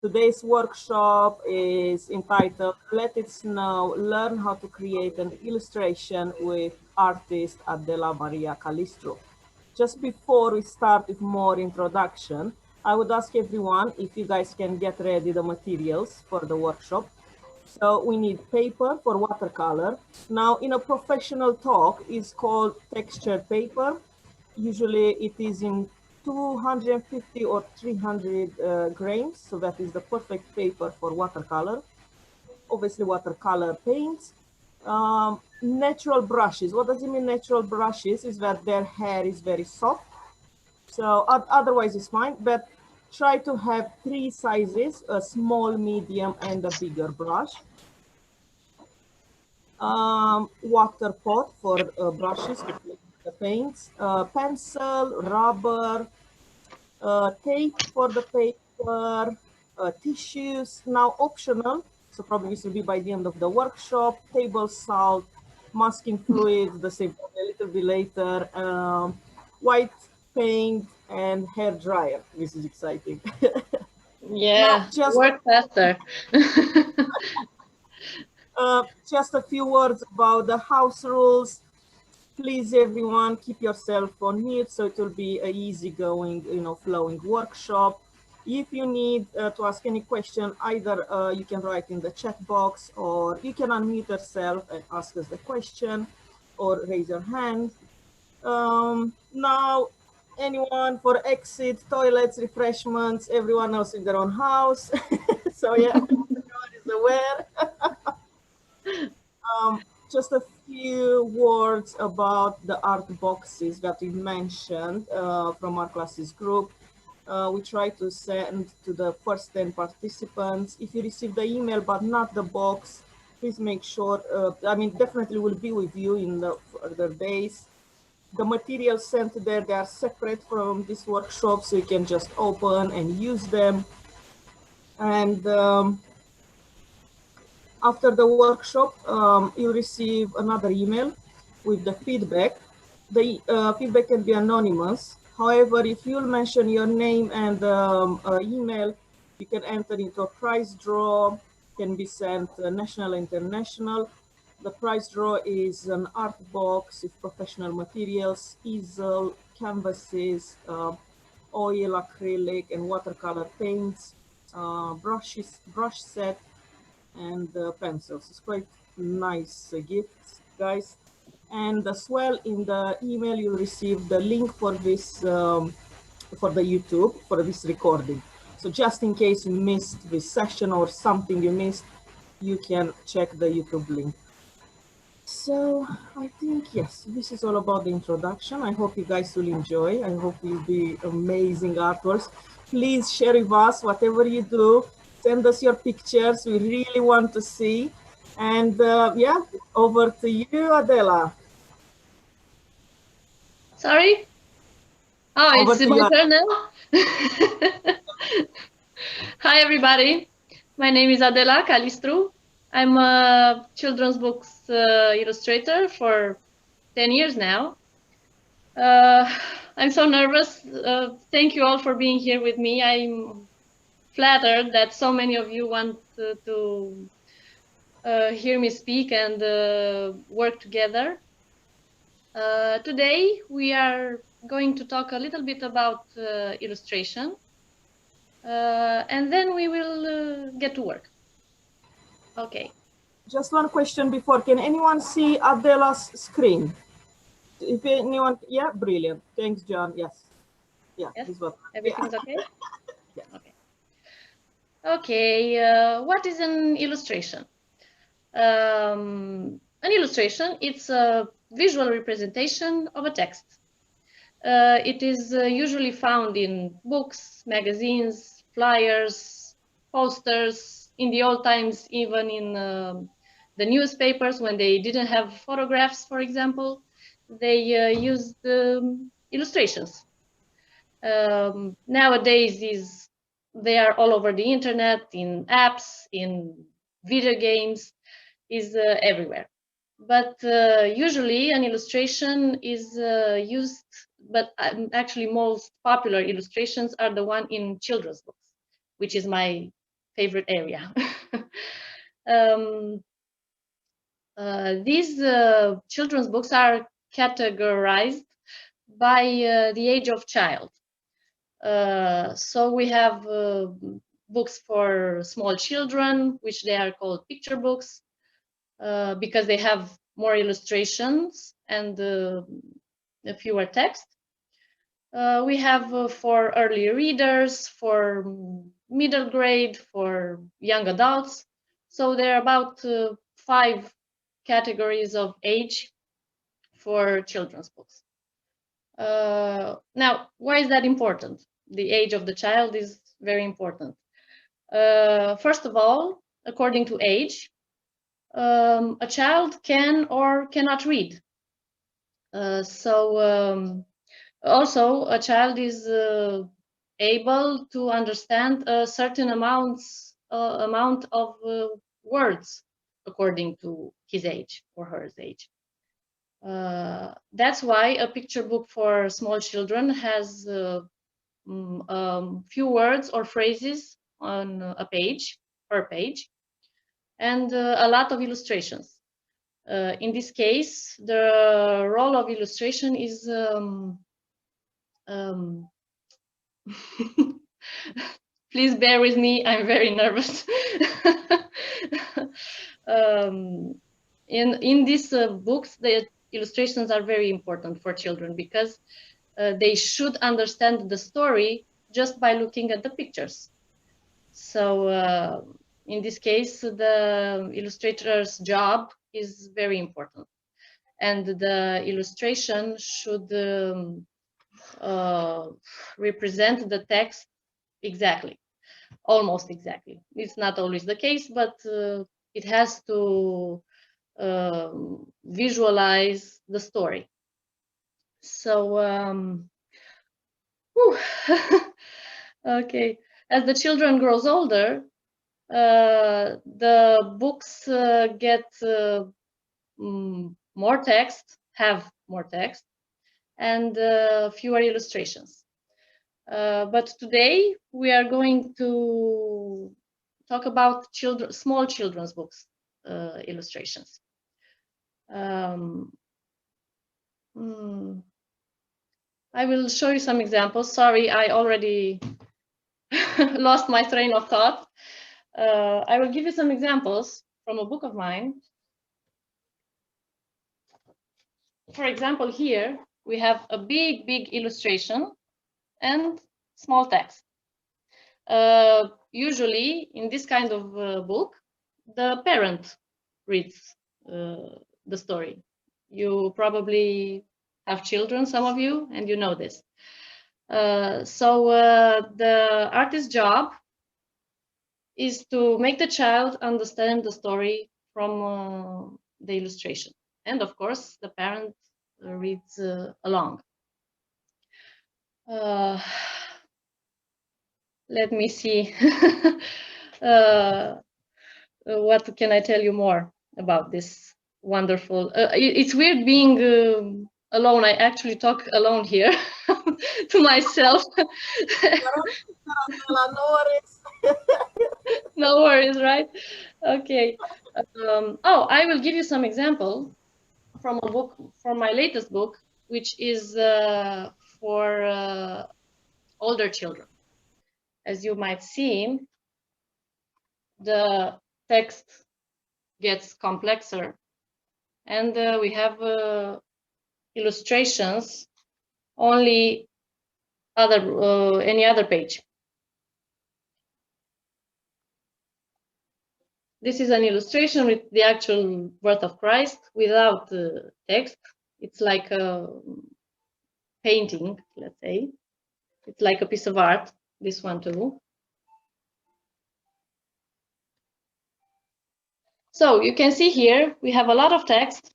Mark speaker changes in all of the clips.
Speaker 1: Today's workshop is entitled Let It Snow, Learn How to Create an Illustration with artist Adela Maria Calistru. Just before we start with more introduction, I would ask everyone if you guys can get ready the materials for the workshop. So we need paper for watercolor. Now in a professional talk, it's called textured paper. Usually it is in 250 or 300 grains. So that is the perfect paper for watercolor. Obviously watercolor paints. Natural brushes. What does it mean natural brushes? Is that their hair is very soft. So otherwise it's fine, but try to have 3 sizes, a small, medium, and a bigger brush. Water pot for brushes to play with the paints, pencil, rubber, tape for the paper, tissues, now optional, so probably this will be by the end of the workshop, table salt, masking fluid, the same a little bit later, white paint, and hair dryer. This is exciting. Now,
Speaker 2: Yeah, work faster.
Speaker 1: just a few words about the house rules. Please, everyone, keep yourself on mute so it will be an easygoing, flowing workshop. If you need to ask any question, either you can write in the chat box or you can unmute yourself and ask us the question or raise your hand. Now, anyone for exit, toilets, refreshments, everyone else in their own house. So yeah, everyone is aware. Just a few words about the art boxes that we mentioned from our classes group. We try to send to the first 10 participants. If you receive the email but not the box, please make sure, definitely will be with you in the further days. The materials sent there, they are separate from this workshop, so you can just open and use them. And after the workshop, you'll receive another email with the feedback. The feedback can be anonymous. However, if you'll mention your name and email, you can enter into a prize draw, can be sent national, international. The prize draw is an art box with professional materials, easel, canvases, oil, acrylic, and watercolor paints, brush set, and pencils. It's quite nice gifts, guys. And as well, in the email, you'll receive the link for this, for the YouTube, for this recording. So just in case you missed this session or something you missed, you can check the YouTube link. So I think, yes, this is all about the introduction. I hope you guys will enjoy. I hope you'll be amazing artworks. Please share with us whatever you do. Send us your pictures. We really want to see. And yeah, over to you, Adela.
Speaker 2: Sorry? Oh,
Speaker 1: Over
Speaker 2: it's
Speaker 1: to
Speaker 2: my
Speaker 1: you.
Speaker 2: turn now? Hi, everybody. My name is Adela Calistru. I'm a children's books illustrator for 10 years now. I'm so nervous. Thank you all for being here with me. I'm flattered that so many of you want to hear me speak and work together. Today, we are going to talk a little bit about illustration, and then we will get to work. Okay.
Speaker 1: Just one question before. Can anyone see Adela's screen? If anyone, yeah, brilliant. Thanks, John. Yes. Yeah,
Speaker 2: Yes,
Speaker 1: this is what.
Speaker 2: everything's
Speaker 1: Yeah.
Speaker 2: okay?
Speaker 1: Yeah.
Speaker 2: Okay. Okay, what is an illustration? An illustration, it's a visual representation of a text. It is usually found in books, magazines, flyers, posters, in the old times, even in the newspapers when they didn't have photographs, for example, they used illustrations. Nowadays, they are all over the internet, in apps, in video games, is everywhere. But usually an illustration is used, but actually most popular illustrations are the one in children's books, which is my favorite area. These children's books are categorized by the age of child. So we have books for small children, which they are called picture books, because they have more illustrations and fewer text. We have for early readers, for middle grade, for young adults. So there are about 5 categories of age for children's books. Now, why is that important? The age of the child is very important. First of all, according to age, a child can or cannot read. Also, a child is able to understand a certain amount of words according to his age or her age. That's why a picture book for small children has few words or phrases on a page, per page, and a lot of illustrations. In this case, the role of illustration is please bear with me, I'm very nervous. In these books, the illustrations are very important for children because they should understand the story just by looking at the pictures. So in this case, the illustrator's job is very important. And the illustration should represent the text exactly, almost exactly. It's not always the case, but it has to visualize the story. So, okay, as the children grows older, the books get more text, have more text, and fewer illustrations. But today we are going to talk about small children's books illustrations. I will show you some examples. Sorry, I already lost my train of thought. I will give you some examples from a book of mine. For example, here we have a big illustration and small text. Usually in this kind of book, the parent reads the story. You probably have children, some of you, and you know this. So the artist's job is to make the child understand the story from the illustration. And of course, the parent reads along. Let me see. What can I tell you more about this wonderful? It's weird being alone. I actually talk alone here to myself.
Speaker 1: No worries.
Speaker 2: No worries, right? Okay. Oh, I will give you some example from a book, from my latest book, which is for older children. As you might see, the text gets complexer, and we have illustrations only any other page. This is an illustration with the actual birth of Christ without text. It's like a painting, let's say. It's like a piece of art, this one too. So you can see here, we have a lot of text,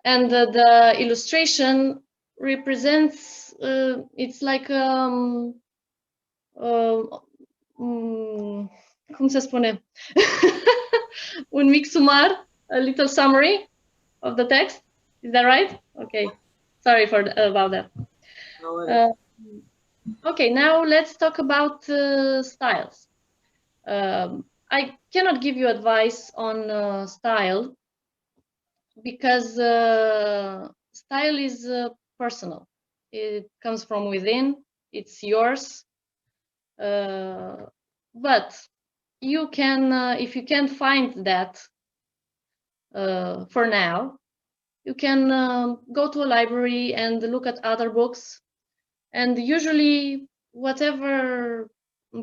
Speaker 2: and the illustration represents, it's like, cum se spune? Un mic sumar, a little summary of the text. Is that right? Okay. Sorry about that.
Speaker 1: No worries.
Speaker 2: Okay, now let's talk about styles. I cannot give you advice on style, because style is personal. It comes from within, it's yours. But you can, if you can't find that for now, you can go to a library and look at other books. And usually, whatever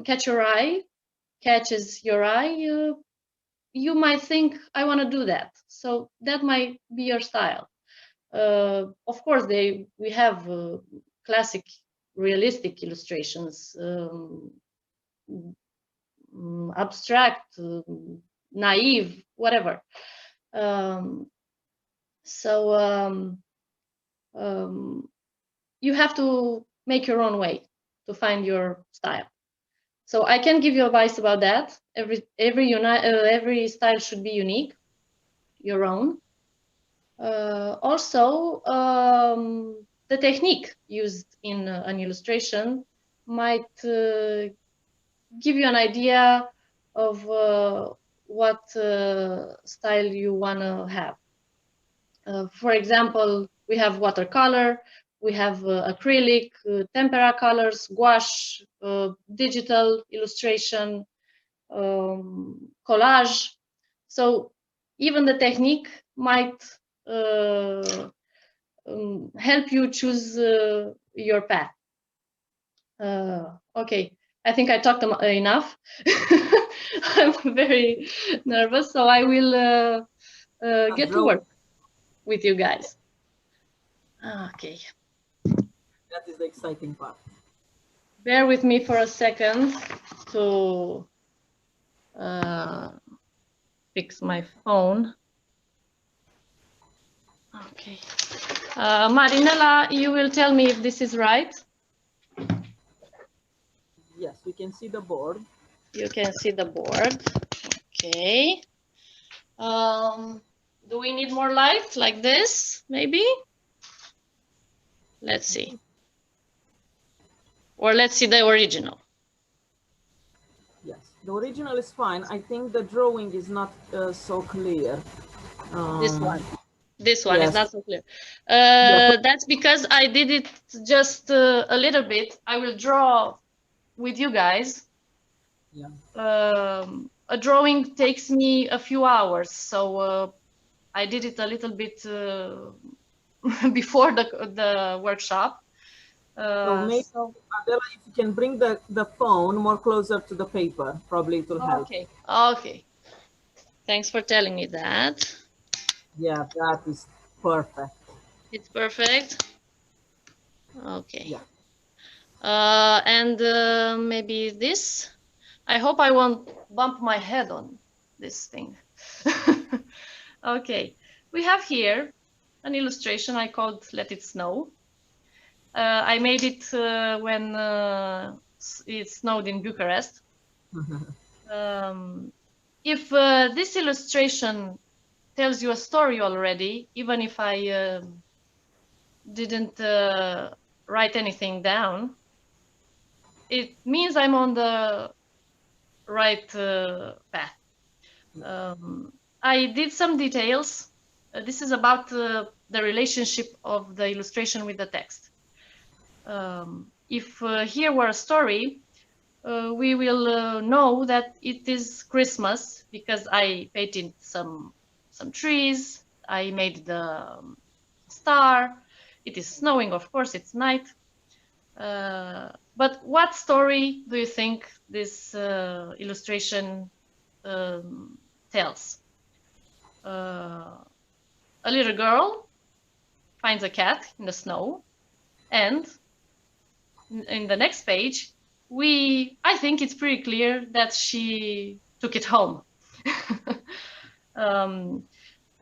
Speaker 2: catches your eye, you might think, I want to do that. So that might be your style. Of course, we have classic realistic illustrations, abstract, naive, whatever. So you have to make your own way to find your style. So I can give you advice about that. Every style should be unique, your own. Also, the technique used in an illustration might give you an idea of what style you want to have. For example, we have watercolor, we have acrylic, tempera colors, gouache, digital illustration, collage. So even the technique might help you choose your path. Okay, I think I talked enough. I'm very nervous, so I will get to work with you guys. Okay.
Speaker 1: That is the exciting part.
Speaker 2: Bear with me for a second to fix my phone. Okay. Marinella, you will tell me if this is right.
Speaker 1: Yes, we can see the board.
Speaker 2: You can see the board. Okay. Do we need more light like this, maybe? Let's see. Or let's see the original.
Speaker 1: Yes, the original is fine. I think the drawing is not so clear.
Speaker 2: This one. This one
Speaker 1: yes.
Speaker 2: is not so clear. That's because I did it just a little bit. I will draw with you guys.
Speaker 1: Yeah.
Speaker 2: A drawing takes me a few hours, so I did it a little bit before the workshop.
Speaker 1: So maybe, Adela, if you can bring the phone more closer to the paper, probably it will help.
Speaker 2: Okay. Okay. Thanks for telling me that.
Speaker 1: Yeah, that is perfect.
Speaker 2: It's perfect. Okay.
Speaker 1: Yeah.
Speaker 2: And maybe this. I hope I won't bump my head on this thing. Okay. We have here an illustration I called Let It Snow. I made it when it snowed in Bucharest. If this illustration tells you a story already, even if I didn't write anything down, it means I'm on the right path. I did some details. This is about the relationship of the illustration with the text. If here were a story, we will know that it is Christmas because I painted some trees. I made the star. It is snowing, of course, it's night. But what story do you think this illustration tells? A little girl finds a cat in the snow, and in the next page, I think it's pretty clear that she took it home.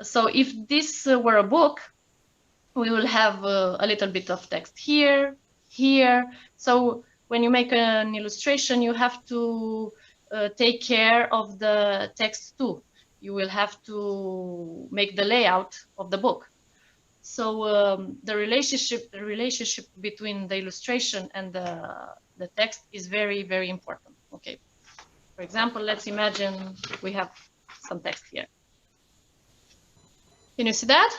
Speaker 2: So if this were a book, we will have a little bit of text here. So when you make an illustration, you have to take care of the text too. You will have to make the layout of the book. So the relationship between the illustration and the text is very, very important. Okay. For example, let's imagine we have some text here. Can you see that?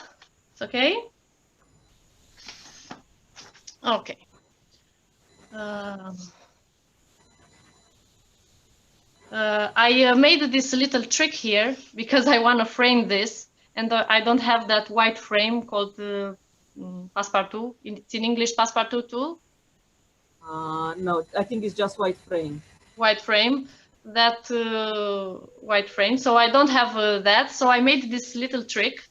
Speaker 2: It's okay? Okay. I made this little trick here because I want to frame this, and I don't have that white frame called Passepartout. It's in English Passepartout tool.
Speaker 1: No, I think it's just white frame.
Speaker 2: White frame, that white frame. So I don't have that. So I made this little trick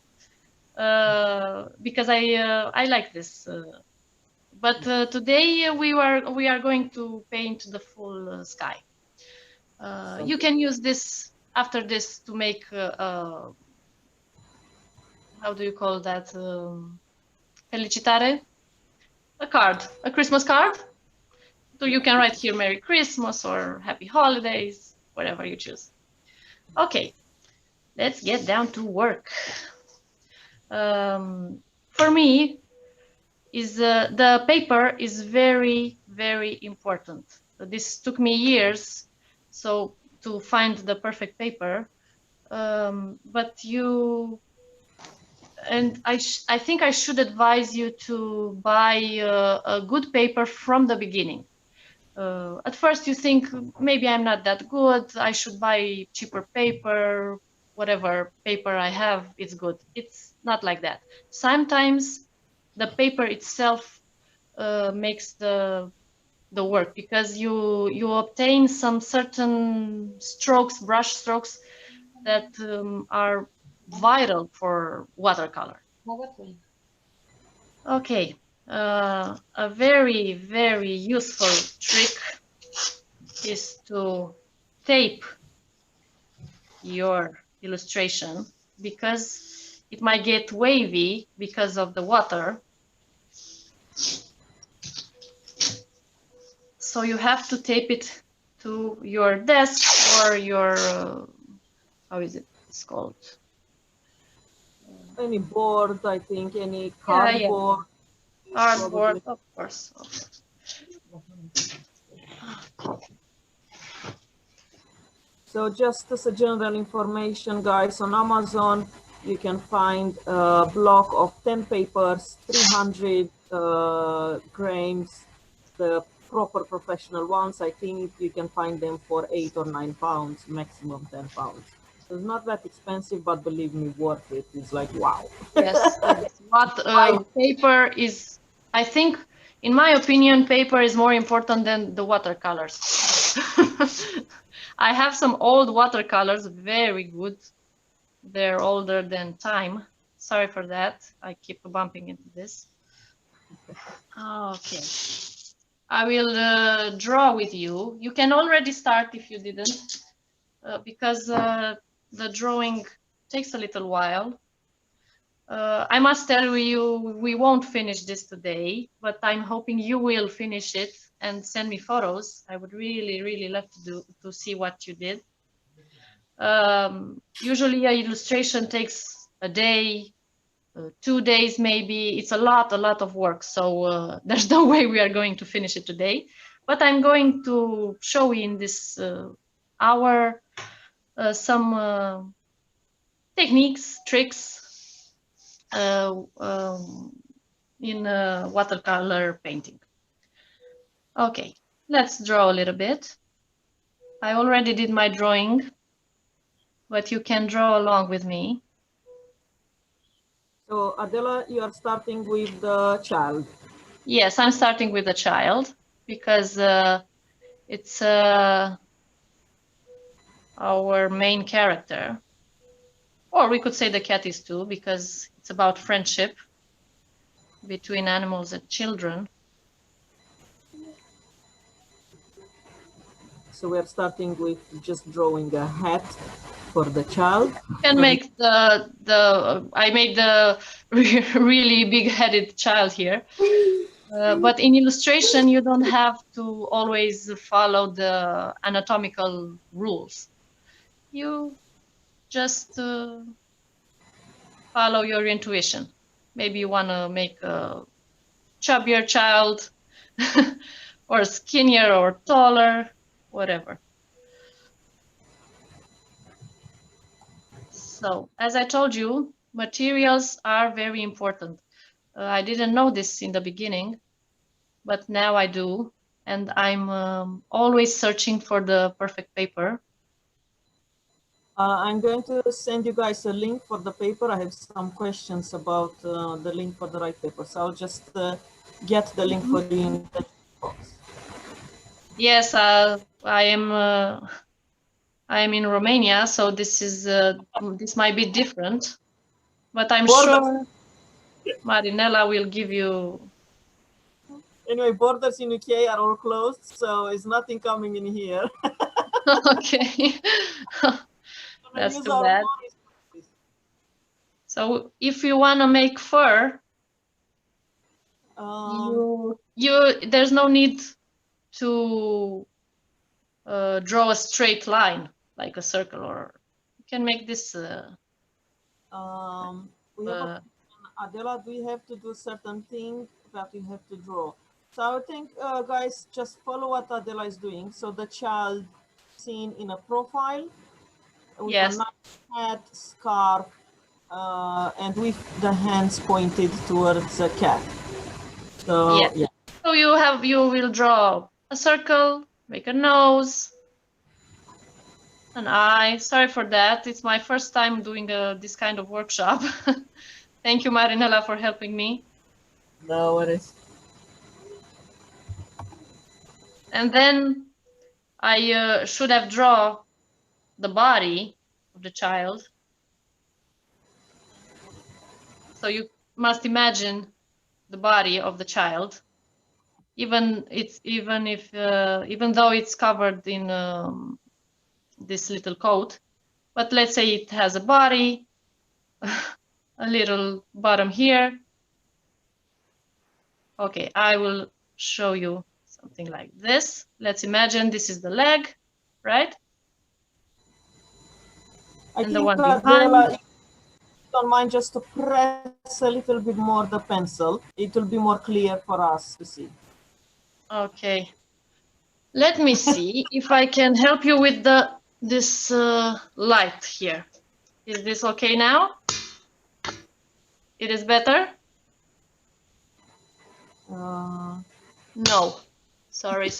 Speaker 2: because I like this. But today we are going to paint the full sky. You can use this after this to make how do you call that? Felicitare? A card, a Christmas card. So you can write here Merry Christmas or Happy Holidays, whatever you choose. Okay, let's get down to work. For me, the paper is very, very important. This took me years to find the perfect paper, but I think I should advise you to buy a good paper from the beginning. At first you think maybe I'm not that good, I should buy cheaper paper, whatever paper I have, it's good. It's not like that. Sometimes the paper itself makes the work, because you obtain some certain strokes, brush strokes, that are vital for watercolor. Okay, a very, very useful trick is to tape your illustration, because it might get wavy because of the water. So you have to tape it to your desk or your, how is it called?
Speaker 1: Any board, I think, any cardboard.
Speaker 2: Yeah. Cardboard, of course.
Speaker 1: So just as a general information, guys, on Amazon, you can find a block of 10 papers, 300 grams, the proper professional ones. I think you can find them for 8 or 9 pounds, maximum 10 pounds. So it's not that expensive, but believe me, worth it. It's like, wow.
Speaker 2: Yes, yes. But paper is, I think, in my opinion, paper is more important than the watercolors. I have some old watercolors, very good. They're older than time. Sorry for that. I keep bumping into this. Okay. I will draw with you. You can already start if you didn't, because the drawing takes a little while. I must tell you, we won't finish this today, but I'm hoping you will finish it and send me photos. I would really, really love to see what you did. Usually an illustration takes a day, 2 days maybe. It's a lot of work. So there's no way we are going to finish it today. But I'm going to show you in this hour some techniques, tricks in watercolor painting. Okay, let's draw a little bit. I already did my drawing, but you can draw along with me.
Speaker 1: So Adela, you are starting with the child.
Speaker 2: Yes, I'm starting with the child, because it's our main character. Or we could say the cat is too, because it's about friendship between animals and children.
Speaker 1: So we are starting with just drawing a hat for the child.
Speaker 2: You can make I made the really big-headed child here. But in illustration, you don't have to always follow the anatomical rules. You just follow your intuition. Maybe you want to make a chubbier child or skinnier or taller, whatever. So, as I told you, materials are very important. I didn't know this in the beginning, but now I do. And I'm always searching for the perfect paper.
Speaker 1: I'm going to send you guys a link for the paper. I have some questions about the link for the right paper. So I'll just get the link for you in the box.
Speaker 2: Yes, I am in Romania, so this might be different, but I'm sure Marinella will give you.
Speaker 1: Anyway, borders in UK are all closed, so it's nothing coming in here.
Speaker 2: Okay. That's too bad. So if you want to make fur, there's no need to draw a straight line like a circle, or you can make this.
Speaker 1: We have a, Adela, do we have to do certain thing that we have to draw? So I think, guys, just follow what Adela is doing. So the child seen in a profile with a nice hat, scarf, and with the hands pointed towards the cat. So yeah.
Speaker 2: So you will draw a circle, make a nose, an eye. Sorry for that. It's my first time doing this kind of workshop. Thank you, Marinella, for helping me.
Speaker 1: No worries.
Speaker 2: And then I should have drawn the body of the child. So you must imagine the body of the child, even though it's covered in this little coat. But let's say it has a body, a little bottom here. Okay, I will show you something like this. Let's imagine this is the leg, right?
Speaker 1: And the one behind. If you don't mind just to press a little bit more the pencil, it will be more clear for us to see.
Speaker 2: Okay. Let me see if I can help you with this light here. Is this okay now? It is better? No. Sorry.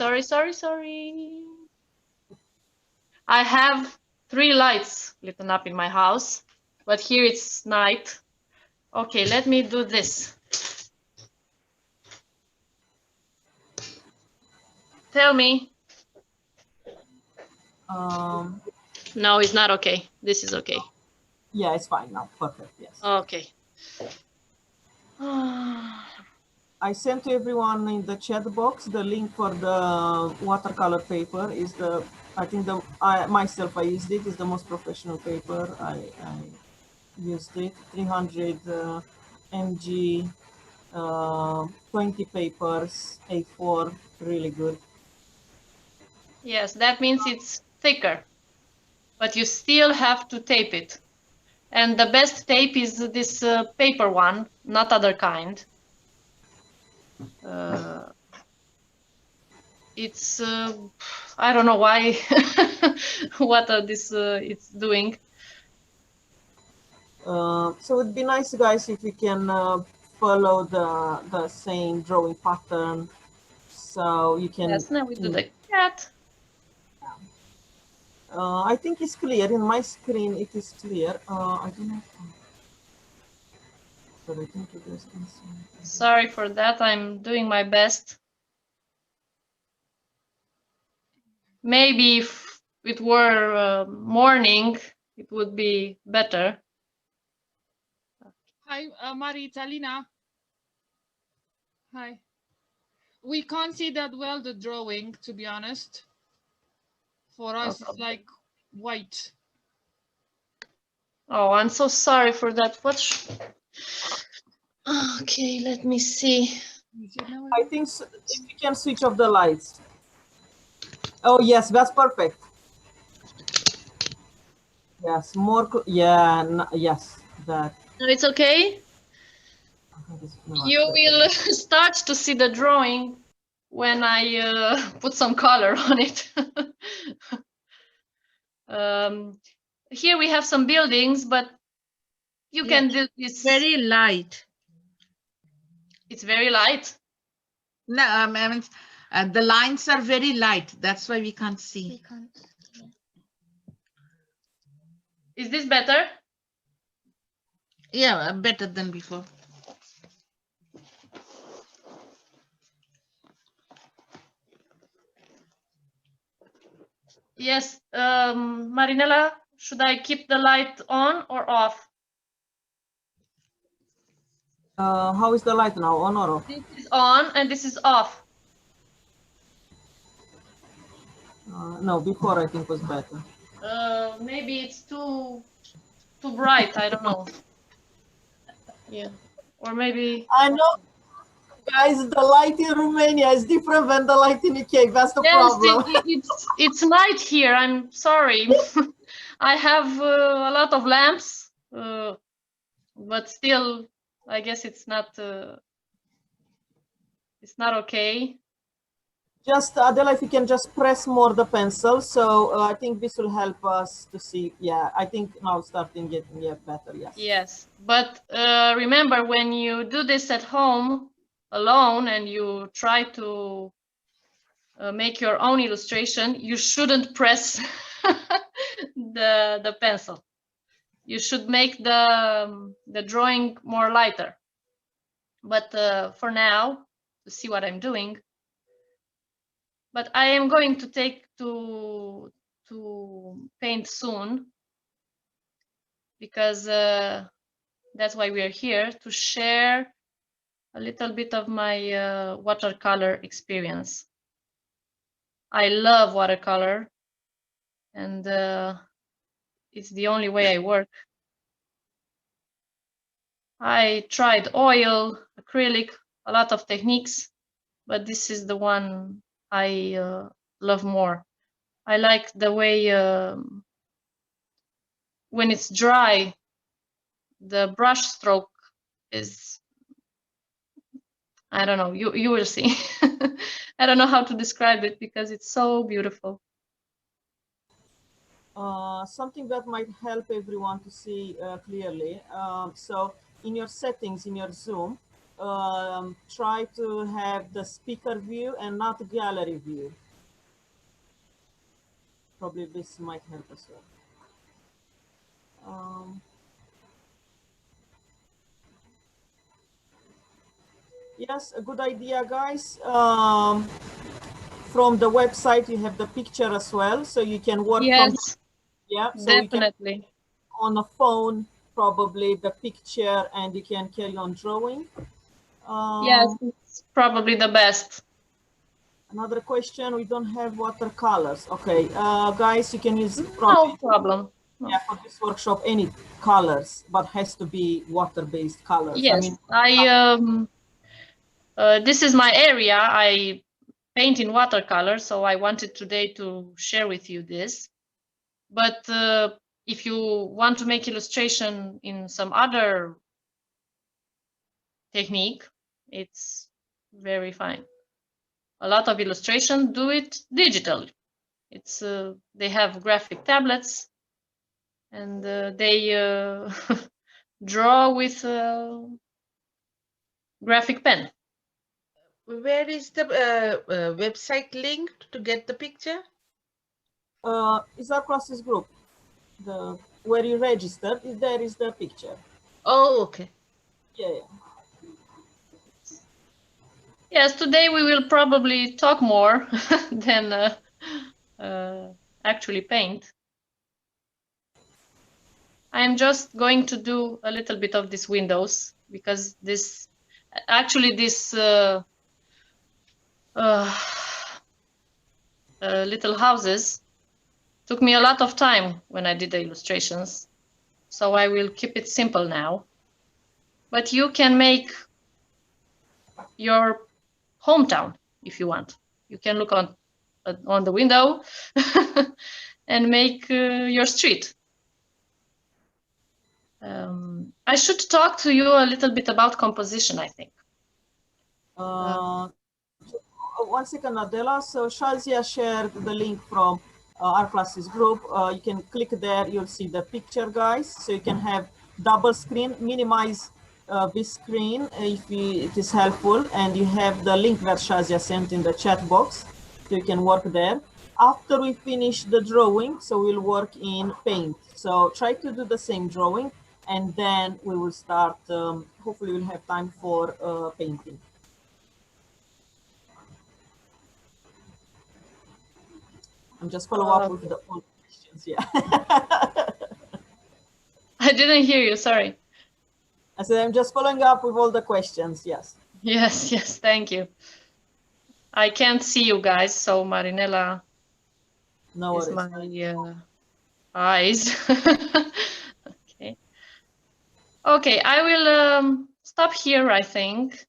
Speaker 2: I have 3 lights lit up in my house, but here it's night. Okay, let me do this. Tell me. No, it's not okay. This is okay.
Speaker 1: Yeah, it's fine now. Perfect. Yes.
Speaker 2: Okay.
Speaker 1: I sent to everyone in the chat box the link for the watercolor paper. Is the I think myself I used it. Is the most professional paper. I used it. 300 mg, 20 papers, A4, really good.
Speaker 2: Yes, that means it's thicker, but you still have to tape it. And the best tape is this paper one, not other kind. It's I don't know why what this it's doing.
Speaker 1: So it'd be nice, guys, if we can follow the same drawing pattern, so you can.
Speaker 2: Yes, now we do the cat.
Speaker 1: I think it's clear in my screen. It is clear. I don't know. But I think you guys can see.
Speaker 2: Sorry for that. I'm doing my best. Maybe if it were morning, it would be better.
Speaker 3: Hi, Mari, it's Alina. Hi. We can't see that well, the drawing, to be honest. For us, it's like white.
Speaker 2: Oh, I'm so sorry for that. Okay, let me see.
Speaker 1: I think so, if we can switch off the lights. Oh, yes, that's perfect. Yes, more. Yeah, yes, that.
Speaker 2: No, it's okay. You will start to see the drawing when I put some color on it. here we have some buildings, but you can do this.
Speaker 4: Very light.
Speaker 2: It's very light.
Speaker 4: No, I mean, the lines are very light. That's why we can't see.
Speaker 2: Is this better?
Speaker 4: Yeah, better than before.
Speaker 2: Yes, Marinella, should I keep the light on or off?
Speaker 1: How is the light now, on or off?
Speaker 2: This is on and this is off.
Speaker 1: No, before I think was better.
Speaker 2: Maybe it's too bright. I don't know. Yeah, or maybe.
Speaker 1: I know, guys. The light in Romania is different than the light in UK. That's the problem.
Speaker 2: It's night here. I'm sorry. I have a lot of lamps, but still, I guess it's not okay.
Speaker 1: Just Adela, if you can just press more the pencil, so I think this will help us to see. Yeah, I think now it's starting getting better. Yes.
Speaker 2: Yes, but remember, when you do this at home alone and you try to make your own illustration, you shouldn't press the pencil. You should make the drawing more lighter. But for now, to see what I'm doing. But I am going to take to paint soon, because that's why we are here, to share a little bit of my watercolor experience. I love watercolor, and it's the only way I work. I tried oil, acrylic, a lot of techniques, but this is the one I love more. I like the way when it's dry, the brush stroke is, I don't know, you will see. I don't know how to describe it because it's so beautiful.
Speaker 1: Something that might help everyone to see clearly. So in your settings, in your Zoom, try to have the speaker view and not gallery view. Probably this might help as well. Yes, a good idea, guys. From the website, you have the picture as well, so you can work from. Yeah, so
Speaker 2: definitely.
Speaker 1: You can, on a phone, probably the picture, and you can carry on drawing.
Speaker 2: Yes, it's probably the best.
Speaker 1: Another question, we don't have watercolors. Okay, guys, you can use
Speaker 2: no problem.
Speaker 1: Yeah, for this workshop, any colors, but has to be water-based colors.
Speaker 2: Yes, this is my area. I paint in watercolor, so I wanted today to share with you this. But if you want to make illustration in some other technique, it's very fine. A lot of illustration do it digitally. It's they have graphic tablets, and they draw with graphic pen.
Speaker 4: Where is the website linked to get the picture?
Speaker 1: It's across this group. Where you registered, there is the picture.
Speaker 4: Oh, okay.
Speaker 1: Yeah.
Speaker 2: Yes, today we will probably talk more than actually paint. I'm just going to do a little bit of these windows because this little houses took me a lot of time when I did the illustrations. So I will keep it simple now. But you can make your hometown if you want. You can look on the window and make your street. I should talk to you a little bit about composition, I think.
Speaker 1: 1 second, Adela. So Shazia shared the link from our classes group. You can click there, you'll see the picture, guys. So you can have double screen, minimize this screen if it is helpful, and you have the link that Shazia sent in the chat box, so you can work there. After we finish the drawing, so we'll work in Paint. So try to do the same drawing, and then we will start, hopefully we'll have time for painting. I'm just follow up with the all questions, yeah.
Speaker 2: I didn't hear you, sorry.
Speaker 1: I said I'm just following up with all the questions, yes.
Speaker 2: Yes, yes, thank you. I can't see you guys, so Marinella
Speaker 1: No
Speaker 2: is
Speaker 1: worries.
Speaker 2: my eyes. Okay. Okay, I will stop here, I think.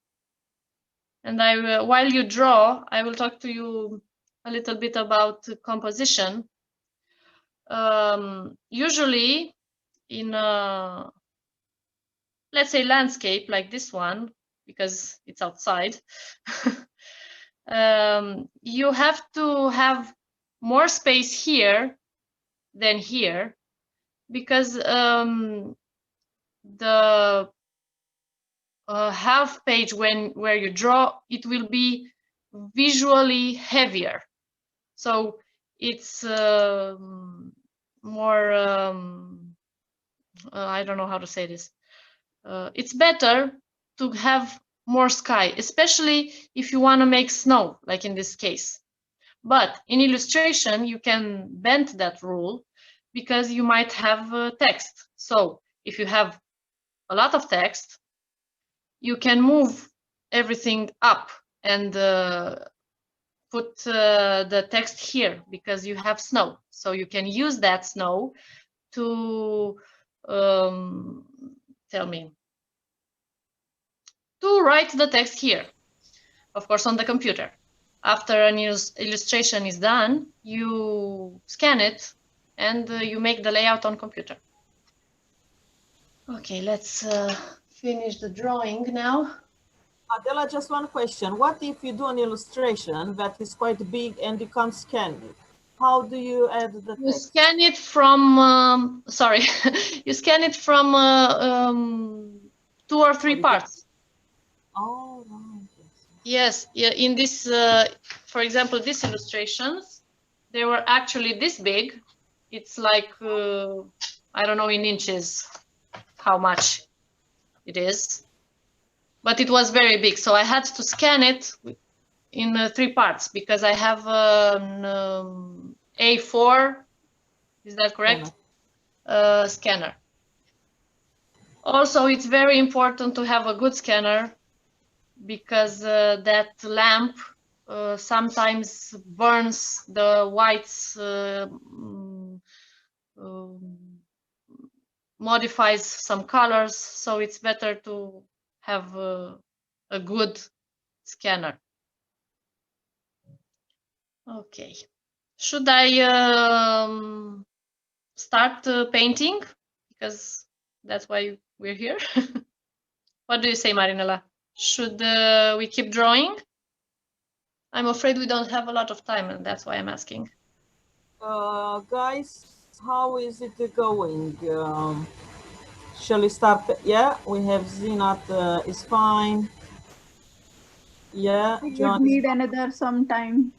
Speaker 2: And I will, while you draw, I will talk to you a little bit about composition. Usually in a, let's say, landscape like this one, because it's outside, you have to have more space here than here, because the half page where you draw, it will be visually heavier. So it's more, I don't know how to say this. It's better to have more sky, especially if you want to make snow, like in this case. But in illustration, you can bend that rule because you might have text. So if you have a lot of text, you can move everything up and put the text here because you have snow. So you can use that snow to to write the text here, of course, on the computer. After an illustration is done, you scan it and you make the layout on computer. Okay, let's finish the drawing now.
Speaker 1: Adela, just one question. What if you do an illustration that is quite big and you can't scan it? How do you add the text?
Speaker 2: You scan it from, sorry, you scan it from 2 or 3 parts.
Speaker 1: Oh, right.
Speaker 2: Yes, yeah, in this, for example, these illustrations, they were actually this big. It's like, I don't know in inches how much it is, but it was very big. So I had to scan it in 3 parts because I have an A4, is that correct? Scanner. Also, it's very important to have a good scanner because that lamp sometimes burns the whites, modifies some colors, so it's better to have a good scanner. Okay, should I start painting? Because that's why we're here. What do you say, Marinella? Should we keep drawing? I'm afraid we don't have a lot of time, and that's why I'm asking.
Speaker 1: Guys, how is it going? Shall we start? Yeah, we have Zinat is fine. Yeah,
Speaker 5: I
Speaker 1: John
Speaker 5: would need another some time.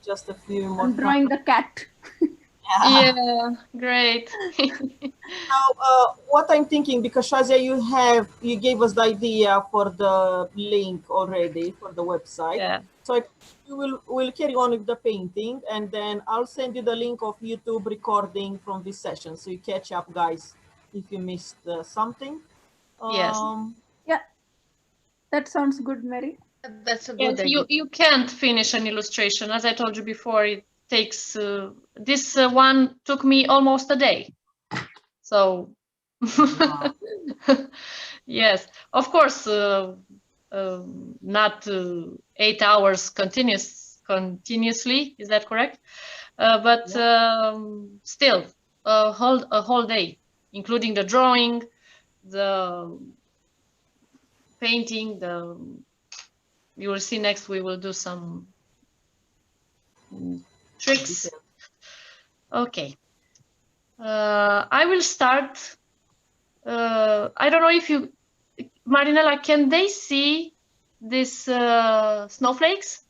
Speaker 1: just a few more.
Speaker 5: I'm drawing the cat.
Speaker 2: Yeah, great.
Speaker 1: Now, what I'm thinking, because Shazia, you gave us the idea for the link already for the website.
Speaker 2: Yeah.
Speaker 1: So we'll carry on with the painting, and then I'll send you the link of YouTube recording from this session, so you catch up, guys, if you missed something.
Speaker 2: Yes.
Speaker 5: Yeah, that sounds good, Mary.
Speaker 4: That's a
Speaker 2: Yes,
Speaker 4: good idea.
Speaker 2: you can't finish an illustration. As I told you before, it takes, this one took me almost a day. So, yes, of course, not 8 hours continuously, is that correct? But still, a whole day, including the drawing, the painting, you will see next we will do some tricks. Okay. I will start. I don't know if you, Marinella, can they see these snowflakes?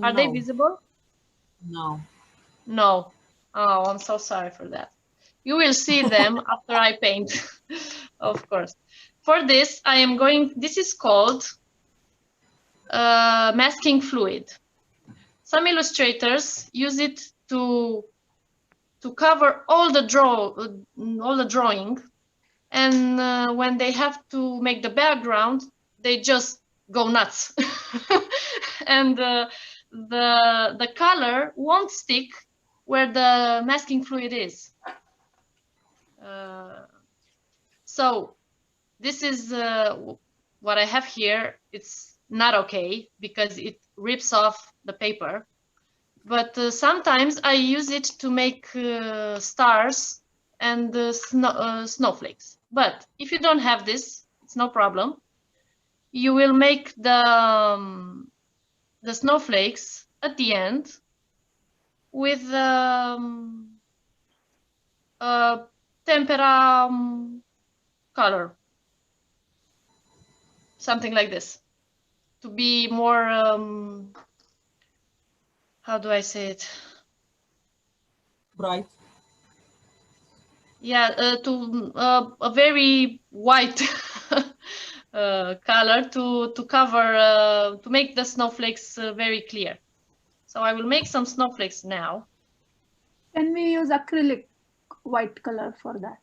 Speaker 2: Are they visible?
Speaker 1: No.
Speaker 2: No. Oh, I'm so sorry for that. You will see them after I paint, of course. For this, I am going, this is called masking fluid. Some illustrators use it to cover all the drawing, and when they have to make the background, they just go nuts, and the color won't stick where the masking fluid is. So this is what I have here. It's not okay because it rips off the paper. But sometimes I use it to make stars and snowflakes. But if you don't have this, it's no problem. You will make the snowflakes at the end with tempera color, something like this, to be more, how do I say it?
Speaker 1: Bright.
Speaker 2: Yeah, to a very white color to cover, to make the snowflakes very clear. So I will make some snowflakes now.
Speaker 5: Can we use acrylic white color for that?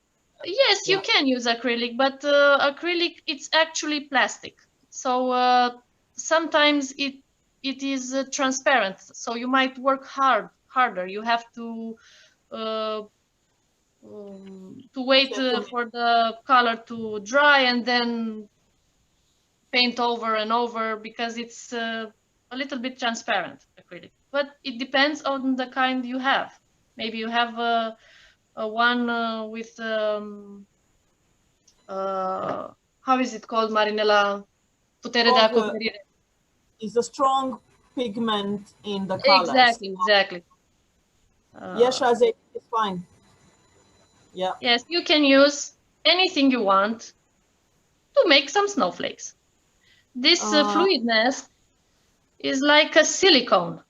Speaker 2: Yes, you can use acrylic, but acrylic, it's actually plastic. So sometimes it is transparent. So you might work harder. You have to wait for the color to dry and then paint over and over, because it's a little bit transparent, acrylic. But it depends on the kind you have. Maybe you have a one with how is it called, Marinella? Putere de acoperire.
Speaker 1: Is a strong pigment in the colors.
Speaker 2: Exactly.
Speaker 1: Yes, Shazia, it's fine. Yeah.
Speaker 2: Yes, you can use anything you want to make some snowflakes. This fluid nest is like a silicone,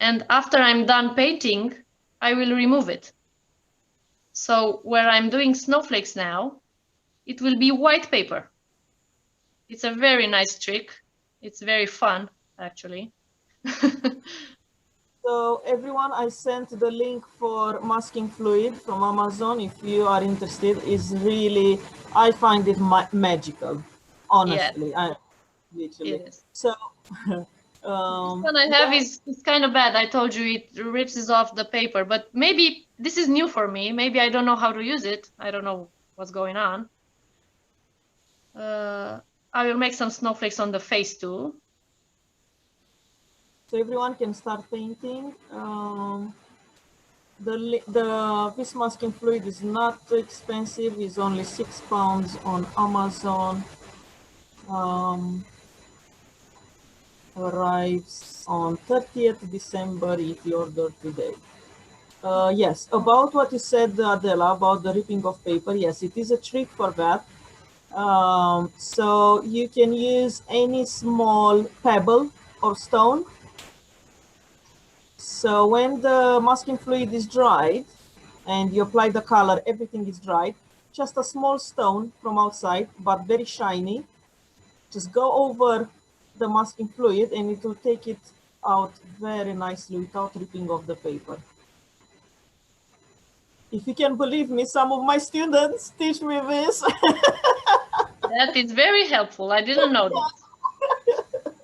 Speaker 2: and after I'm done painting, I will remove it. So where I'm doing snowflakes now, it will be white paper. It's a very nice trick. It's very fun, actually.
Speaker 1: So everyone, I sent the link for masking fluid from Amazon. If you are interested, is really, I find it magical, honestly.
Speaker 2: Yes.
Speaker 1: Literally.
Speaker 2: Yes.
Speaker 1: So
Speaker 2: this one I have is kind of bad. I told you it rips off the paper, but maybe this is new for me. Maybe I don't know how to use it. I don't know what's going on. I will make some snowflakes on the face too.
Speaker 1: So everyone can start painting. The fish masking fluid is not expensive. It's only £6 on Amazon. Arrives on 30th December if you order today. Yes, about what you said, Adela, about the ripping of paper. Yes, it is a trick for that. So you can use any small pebble or stone. So when the masking fluid is dried and you apply the color, everything is dried, just a small stone from outside, but very shiny. Just go over the masking fluid and it will take it out very nicely without ripping off the paper. If you can believe me, some of my students teach me this.
Speaker 2: That is very helpful. I didn't know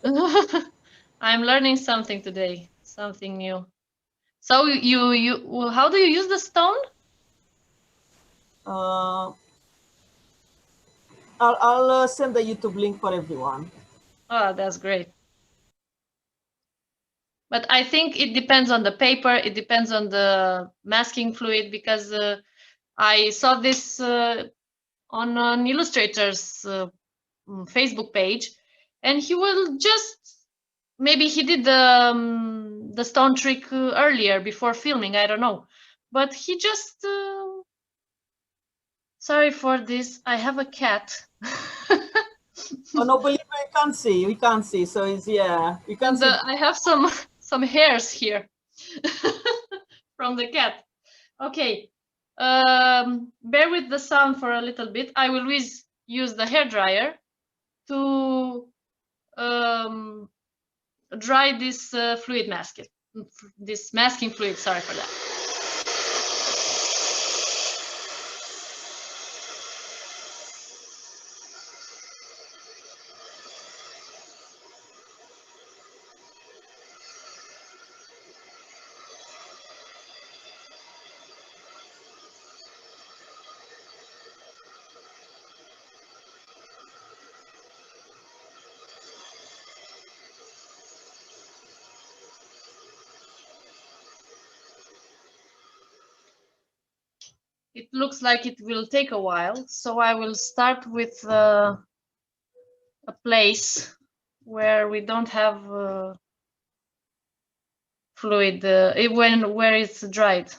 Speaker 2: that. I'm learning something today, something new. So how do you use the stone?
Speaker 1: I'll send the YouTube link for everyone.
Speaker 2: Oh, that's great. But I think it depends on the paper. It depends on the masking fluid, because I saw this on an illustrator's Facebook page, and he will just maybe he did the stone trick earlier before filming, I don't know. But he just, sorry for this, I have a cat.
Speaker 1: Oh no, believe me, we can't see. We can't see. So it's, yeah, we can't see.
Speaker 2: I have some hairs here from the cat. Okay, bear with the sound for a little bit. I will use the hair dryer to dry this fluid masking. This masking fluid. Sorry for that. It looks like it will take a while, so I will start with a place where we don't have fluid where it's dried.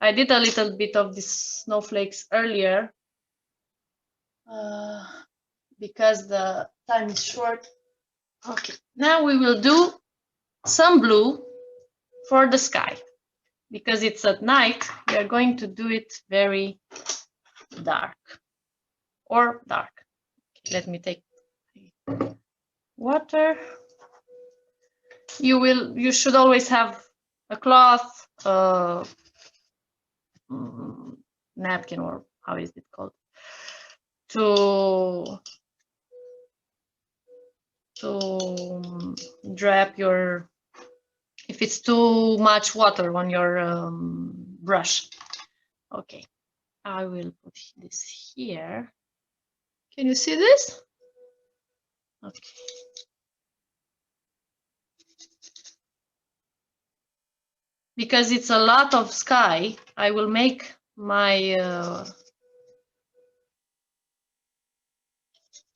Speaker 2: I did a little bit of these snowflakes earlier because the time is short. Okay, now we will do some blue for the sky. Because it's at night, we are going to do it very dark or dark. Okay, let me take water. You should always have a cloth, napkin, or how is it called, to drop your, if it's too much water on your brush. Okay, I will put this here. Can you see this? Okay. Because it's a lot of sky, I will make my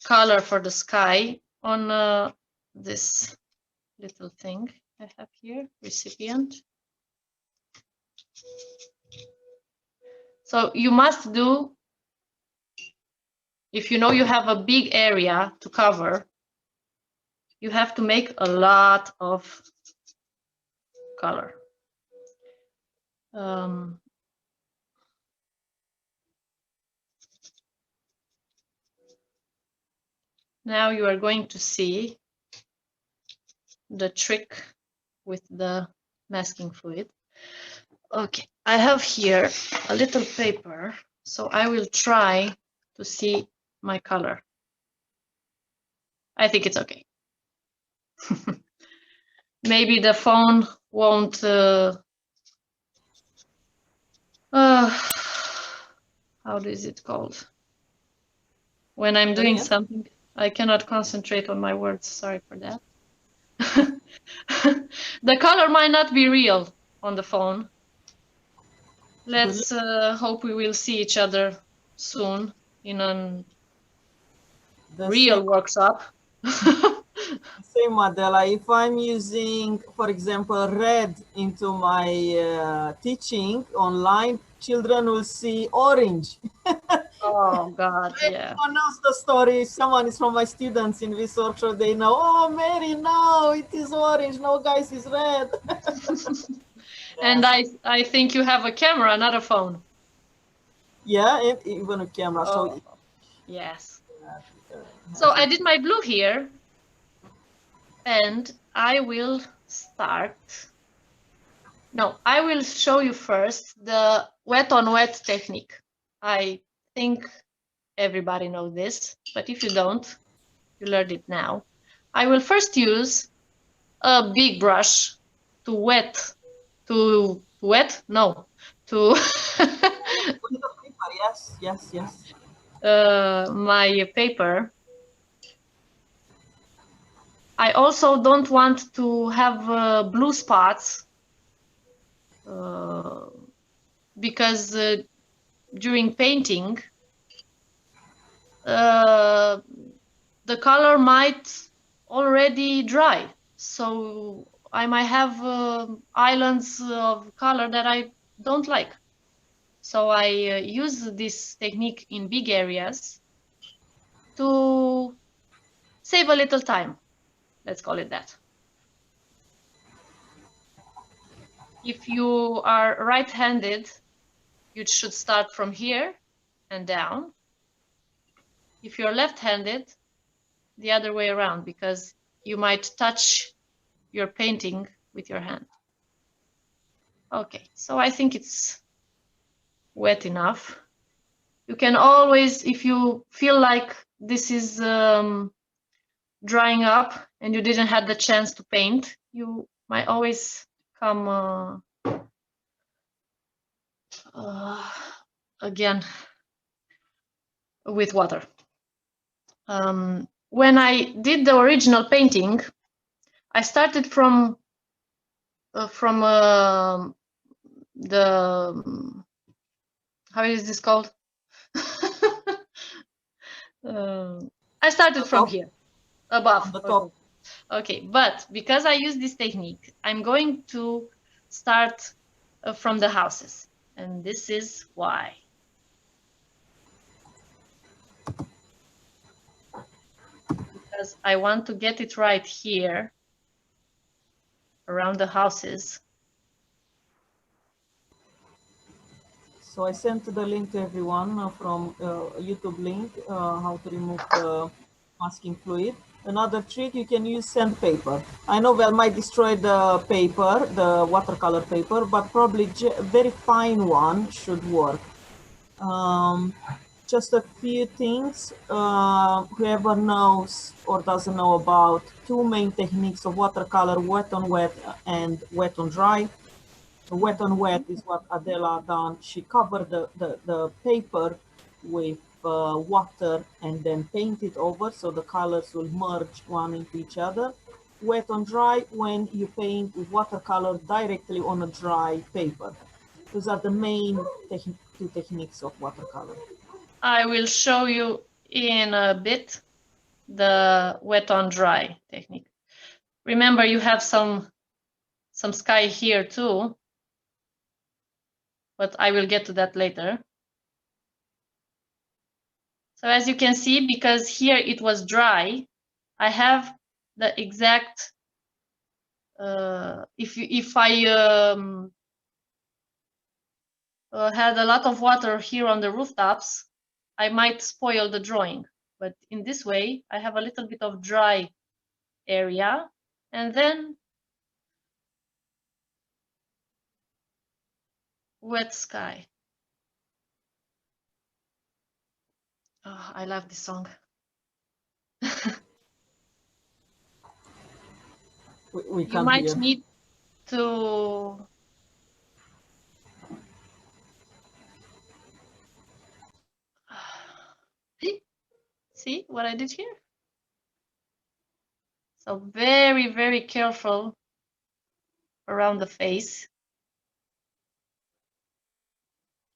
Speaker 2: color for the sky on this little thing I have here, recipient. So you must do, if you know you have a big area to cover, you have to make a lot of color. Now you are going to see the trick with the masking fluid. Okay, I have here a little paper, so I will try to see my color. I think it's okay. Maybe the phone won't how is it called? When I'm doing something, I cannot concentrate on my words. Sorry for that. The color might not be real on the phone. Let's hope we will see each other soon in a real workshop.
Speaker 1: Same, Adela. If I'm using, for example, red into my teaching online, children will see orange.
Speaker 2: Oh God, yeah.
Speaker 1: Everyone knows the story. Someone is from my students in this workshop. They know, oh, Mary, no, it is orange. No, guys, it's red.
Speaker 2: And I think you have a camera, not a phone.
Speaker 1: Yeah, even a camera.
Speaker 2: Oh,
Speaker 1: so
Speaker 2: yes. So I did my blue here, and I will start. No, I will show you first the wet on wet technique. I think everybody knows this, but if you don't, you learned it now. I will first use a big brush to wet.
Speaker 1: Yes.
Speaker 2: My paper. I also don't want to have blue spots because during painting, the color might already dry. So I might have islands of color that I don't like. So I use this technique in big areas to save a little time. Let's call it that. If you are right-handed, you should start from here and down. If you're left-handed, the other way around, because you might touch your painting with your hand. Okay, so I think it's wet enough. You can always, if you feel like this is drying up and you didn't have the chance to paint, you might always come again with water. When I did the original painting, I started from the, how is this called? I started from here, above.
Speaker 1: The top.
Speaker 2: Okay, but because I use this technique, I'm going to start from the houses, and this is why. Because I want to get it right here, around the houses.
Speaker 1: So I sent the link to everyone from YouTube link, how to remove the masking fluid. Another trick, you can use sandpaper. I know that might destroy the paper, the watercolor paper, but probably very fine one should work. Just a few things, whoever knows or doesn't know about two main techniques of watercolor, wet on wet and wet on dry. Wet on wet is what Adela done. She covered the paper with water and then painted over so the colors will merge one into each other. Wet on dry, when you paint with watercolor directly on a dry paper. Those are the main two techniques of watercolor.
Speaker 2: I will show you in a bit the wet on dry technique. Remember, you have some sky here too, but I will get to that later. So as you can see, because here it was dry, I have the exact, if I had a lot of water here on the rooftops, I might spoil the drawing. But in this way, I have a little bit of dry area, and then wet sky. Oh, I love this song.
Speaker 1: We
Speaker 2: You might need to see what I did here. So very, very careful around the face.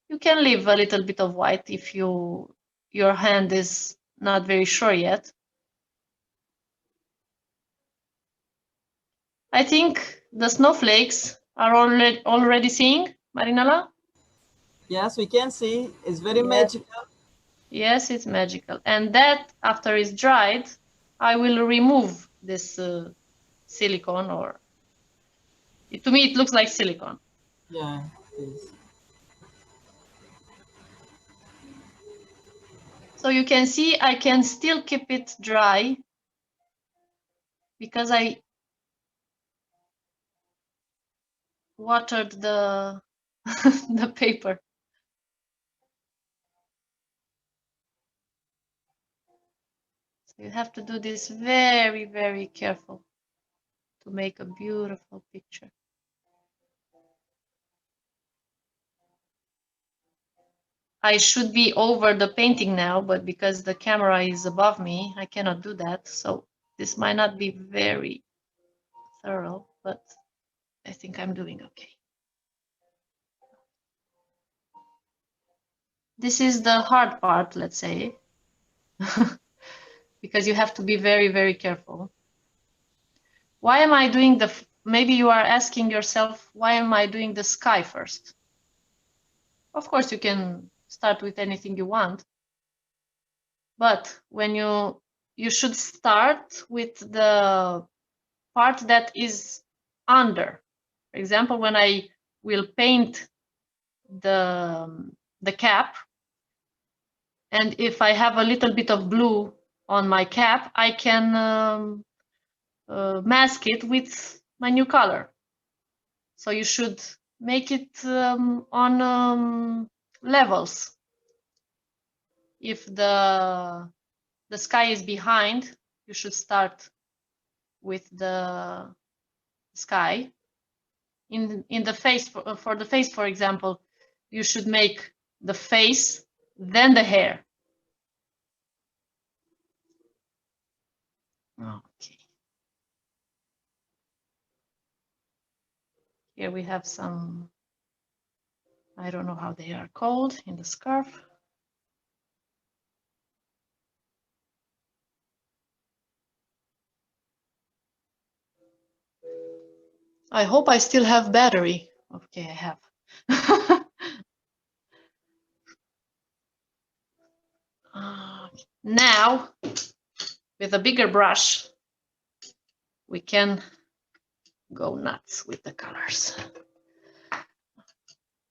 Speaker 2: You can leave a little bit of white if your hand is not very sure yet. I think the snowflakes are already seeing, Marinella?
Speaker 1: Yes, we can see. It's very magical.
Speaker 2: Yes, it's magical. And that, after it's dried, I will remove this silicone, or to me it looks like silicone.
Speaker 1: Yeah, it is.
Speaker 2: So you can see I can still keep it dry because I watered the the paper. So you have to do this very, very careful to make a beautiful picture. I should be over the painting now, but because the camera is above me, I cannot do that. So this might not be very thorough, but I think I'm doing okay. This is the hard part, let's say, because you have to be very, very careful. Why am I doing maybe you are asking yourself, why am I doing the sky first? Of course, you can start with anything you want. But when you should start with the part that is under. For example, when I will paint the cap, and if I have a little bit of blue on my cap, I can mask it with my new color. So you should make it on levels. If the sky is behind, you should start with the sky. In the face, for the face, for example, you should make the face, then the hair. Okay. Here we have some, I don't know how they are called in the scarf. I hope I still have battery. Okay, I have. Now, with a bigger brush, we can go nuts with the colors.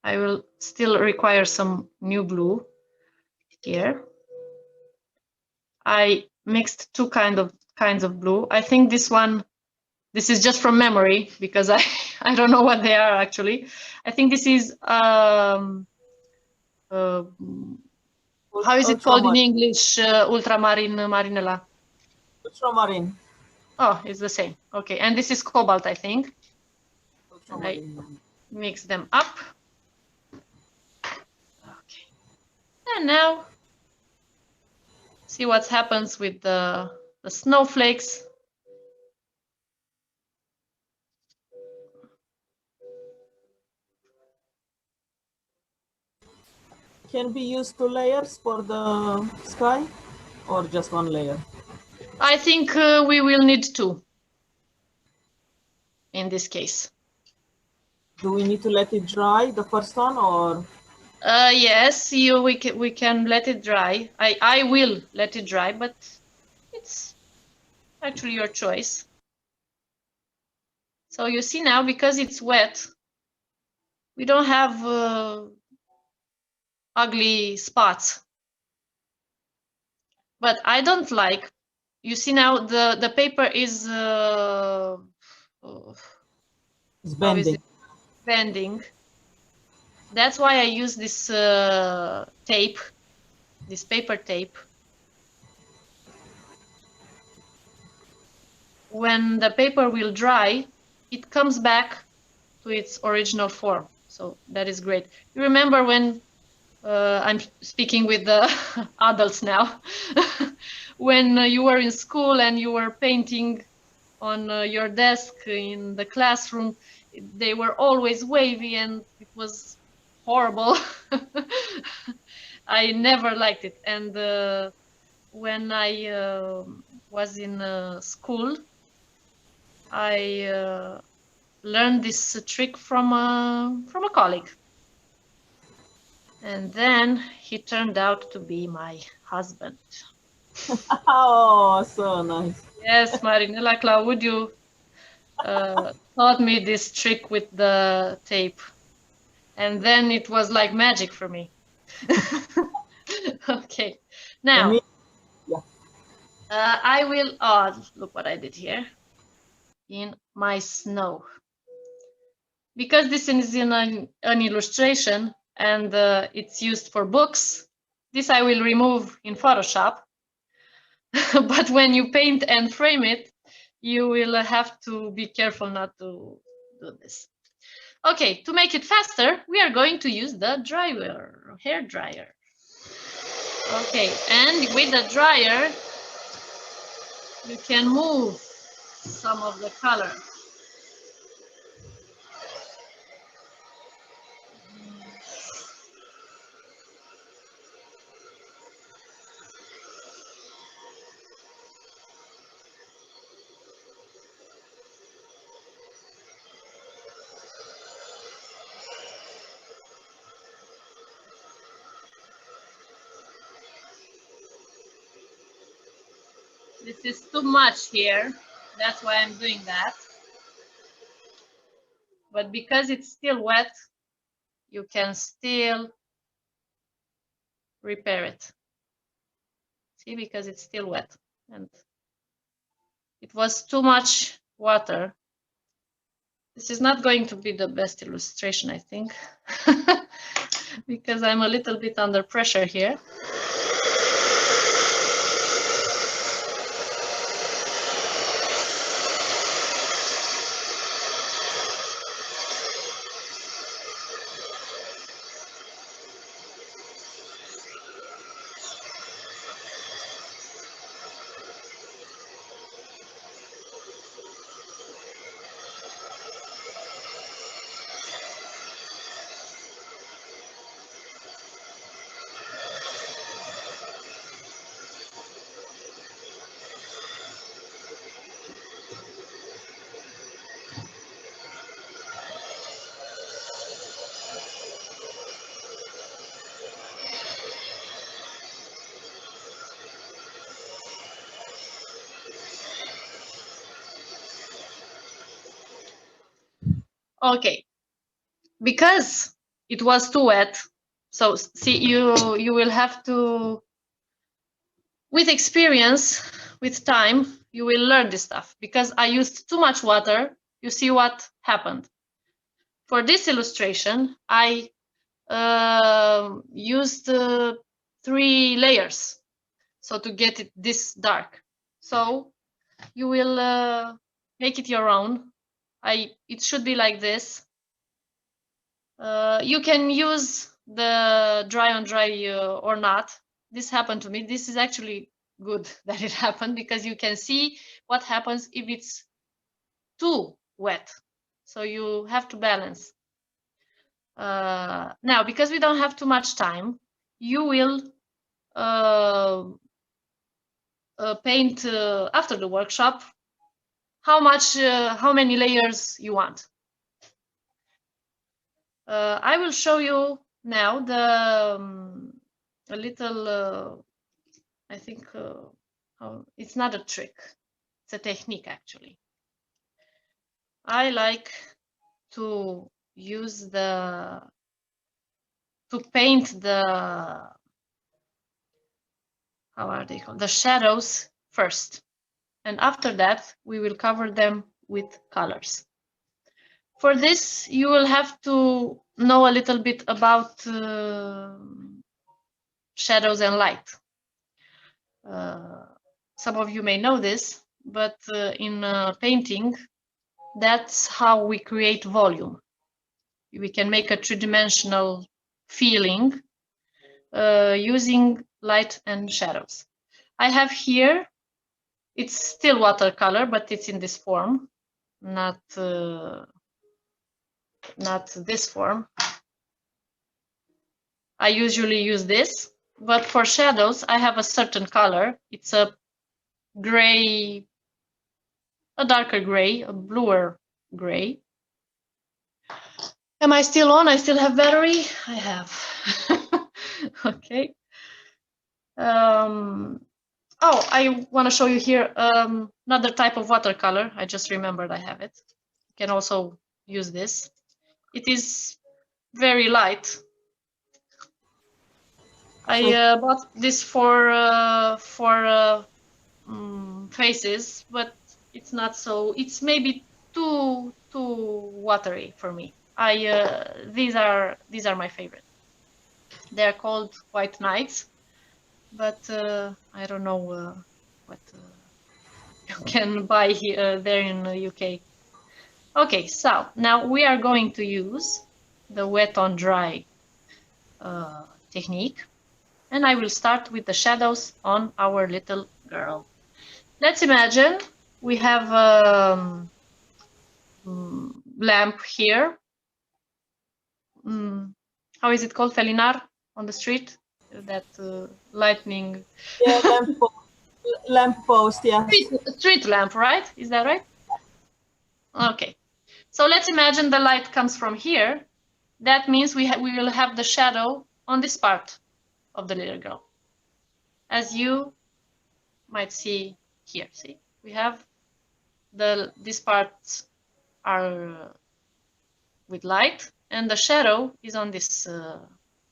Speaker 2: I will still require some new blue here. I mixed two kinds of blue. I think this is just from memory because I don't know what they are actually. I think this is how is it called in English? Ultramarine, Marinella.
Speaker 1: Ultramarine.
Speaker 2: Oh, it's the same. Okay, and this is cobalt, I think. And I mix them up. Okay, and now see what happens with the snowflakes.
Speaker 1: Can be used 2 layers for the sky or just 1 layer?
Speaker 2: I think we will need 2 in this case.
Speaker 1: Do we need to let it dry, the first one, or?
Speaker 2: Yes, we can let it dry. I will let it dry, but it's actually your choice. So you see now, because it's wet, we don't have ugly spots. But I don't like, you see now the paper is
Speaker 1: It's bending.
Speaker 2: Bending. That's why I use this tape, this paper tape. When the paper will dry, it comes back to its original form. So that is great. You remember when I'm speaking with the adults now, when you were in school and you were painting on your desk in the classroom, they were always wavy and it was horrible. I never liked it. And when I was in school, I learned this trick from a colleague. And then he turned out to be my husband.
Speaker 1: Oh, so nice.
Speaker 2: Yes, Marinella Claudiu taught me this trick with the tape. And then it was like magic for me. Okay, now I will, look what I did here in my snow. Because this is in an illustration and it's used for books, this I will remove in Photoshop. But when you paint and frame it, you will have to be careful not to do this. Okay, to make it faster, we are going to use the dryer, hair dryer. Okay, and with the dryer, you can move some of the color. This is too much here. That's why I'm doing that. But because it's still wet, you can still repair it. See, because it's still wet and it was too much water. This is not going to be the best illustration, I think, because I'm a little bit under pressure here. Okay, because it was too wet, so see, you will have to, with experience, with time, you will learn this stuff. Because I used too much water, you see what happened. For this illustration, I used 3 layers, so to get it this dark. So you will make it your own. It should be like this. You can use the dry on dry or not. This happened to me. This is actually good that it happened, because you can see what happens if it's too wet. So you have to balance. Now, because we don't have too much time, you will paint after the workshop how many layers you want. I will show you now a little, I think, it's not a trick, it's a technique actually. I like to use to paint how are they called? The shadows first. And after that, we will cover them with colors. For this, you will have to know a little bit about shadows and light. Some of you may know this, but in painting, that's how we create volume. We can make a three-dimensional feeling using light and shadows. I have here, it's still watercolor, but it's in this form, not this form. I usually use this, but for shadows, I have a certain color. It's a gray, a darker gray, a bluer gray. Am I still on? I still have battery? I have. Okay. Oh, I want to show you here another type of watercolor. I just remembered I have it. You can also use this. It is very light. I bought this for faces, but it's not so. It's maybe too watery for me. These are my favorite. They're called White Nights, but I don't know what you can buy here there in the UK. Okay, so now we are going to use the wet on dry technique, and I will start with the shadows on our little girl. Let's imagine we have a lamp here. How is it called, Felinar, on the street? That lightning.
Speaker 1: Yeah, lamp post, yeah.
Speaker 2: Street lamp, right? Is that right? Okay. So let's imagine the light comes from here. That means we will have the shadow on this part of the little girl, as you might see here. See, we have these parts are with light, and the shadow is on this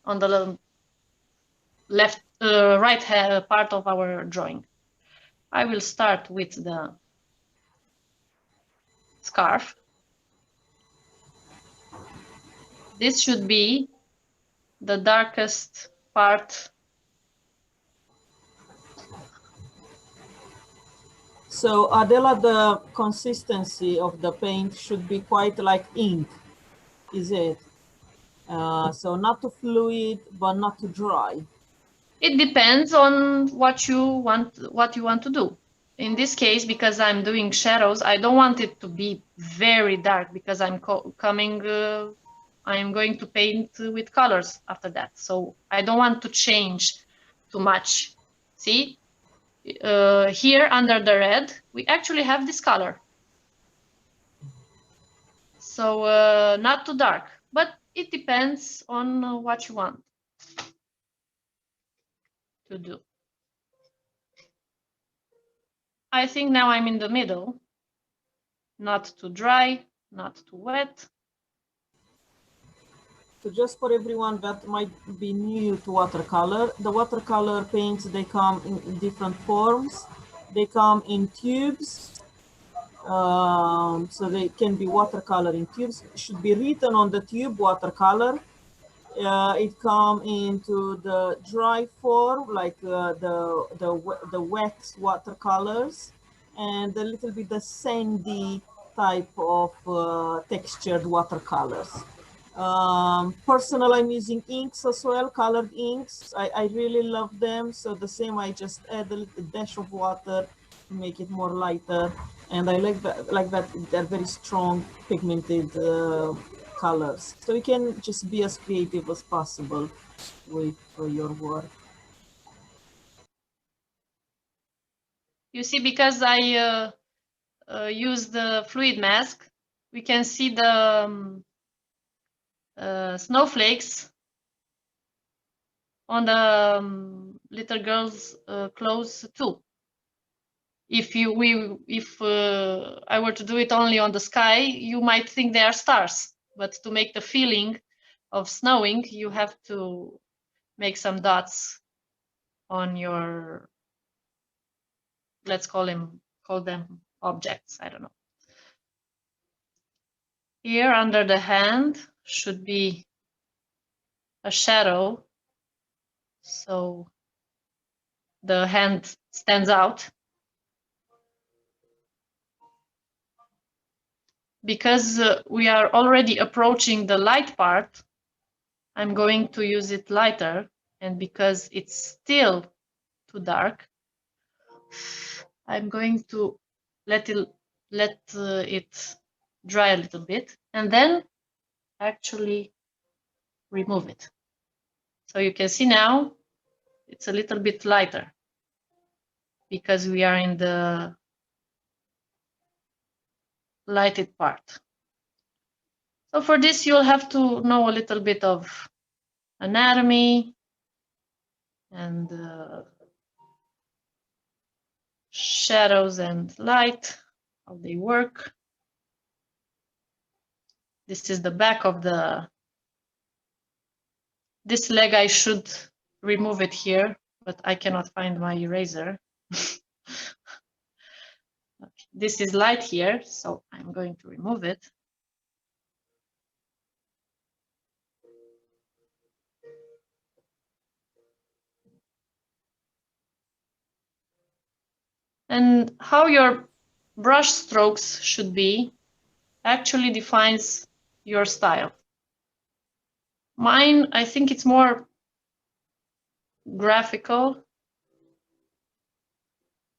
Speaker 2: on the left right part of our drawing. I will start with the scarf. This should be the darkest part.
Speaker 1: So Adela, the consistency of the paint should be quite like ink, is it? So not too fluid, but not too dry.
Speaker 2: It depends on what you want to do. In this case, because I'm doing shadows, I don't want it to be very dark because I'm I'm going to paint with colors after that. So I don't want to change too much. See, here under the red, we actually have this color. So not too dark, but it depends on what you want to do. I think now I'm in the middle, not too dry, not too wet.
Speaker 1: So just for everyone that might be new to watercolor, the watercolor paints, they come in different forms. They come in tubes. So they can be watercolor in tubes. It should be written on the tube, watercolor. It come into the dry form, like the wet watercolors, and a little bit the sandy type of textured watercolors. Personal, I'm using inks as well, colored inks. I really love them. So the same, I just add a little dash of water to make it more lighter. And I like that they're very strong pigmented colors. So you can just be as creative as possible with your work.
Speaker 2: You see, because I use the fluid mask, we can see the snowflakes on the little girl's clothes too. If I were to do it only on the sky, you might think they are stars. But to make the feeling of snowing, you have to make some dots on your, let's call them objects. I don't know. Here under the hand should be a shadow, so the hand stands out. Because we are already approaching the light part, I'm going to use it lighter, and because it's still too dark, I'm going to let it dry a little bit, and then actually remove it. So you can see now it's a little bit lighter because we are in the lighted part. So for this, you'll have to know a little bit of anatomy and shadows and light, how they work. This is the back of this leg. I should remove it here, but I cannot find my eraser. Okay. This is light here, so I'm going to remove it. And how your brush strokes should be actually defines your style. Mine, I think it's more graphical.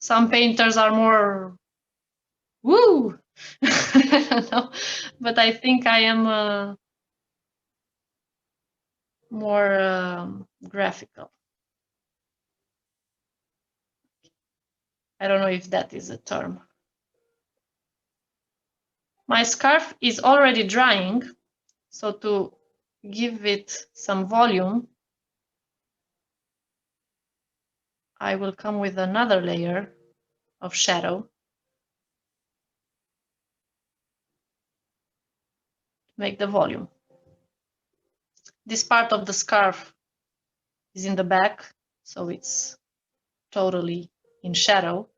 Speaker 2: Some painters are more woo, no, but I think I am more graphical. I don't know if that is a term. My scarf is already drying, so to give it some volume, I will come with another layer of shadow. Make the volume. This part of the scarf is in the back, so it's totally in shadow.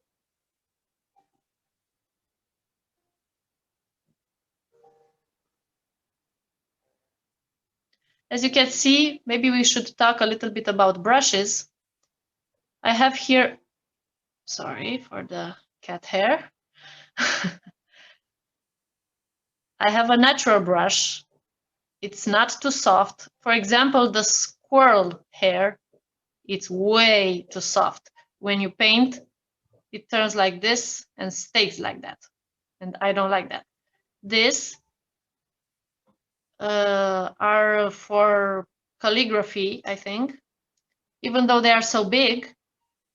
Speaker 2: As you can see, maybe we should talk a little bit about brushes. I have here, sorry for the cat hair. I have a natural brush. It's not too soft. For example, the squirrel hair, it's way too soft. When you paint, it turns like this and stays like that. And I don't like that. This are for calligraphy, I think. Even though they are so big,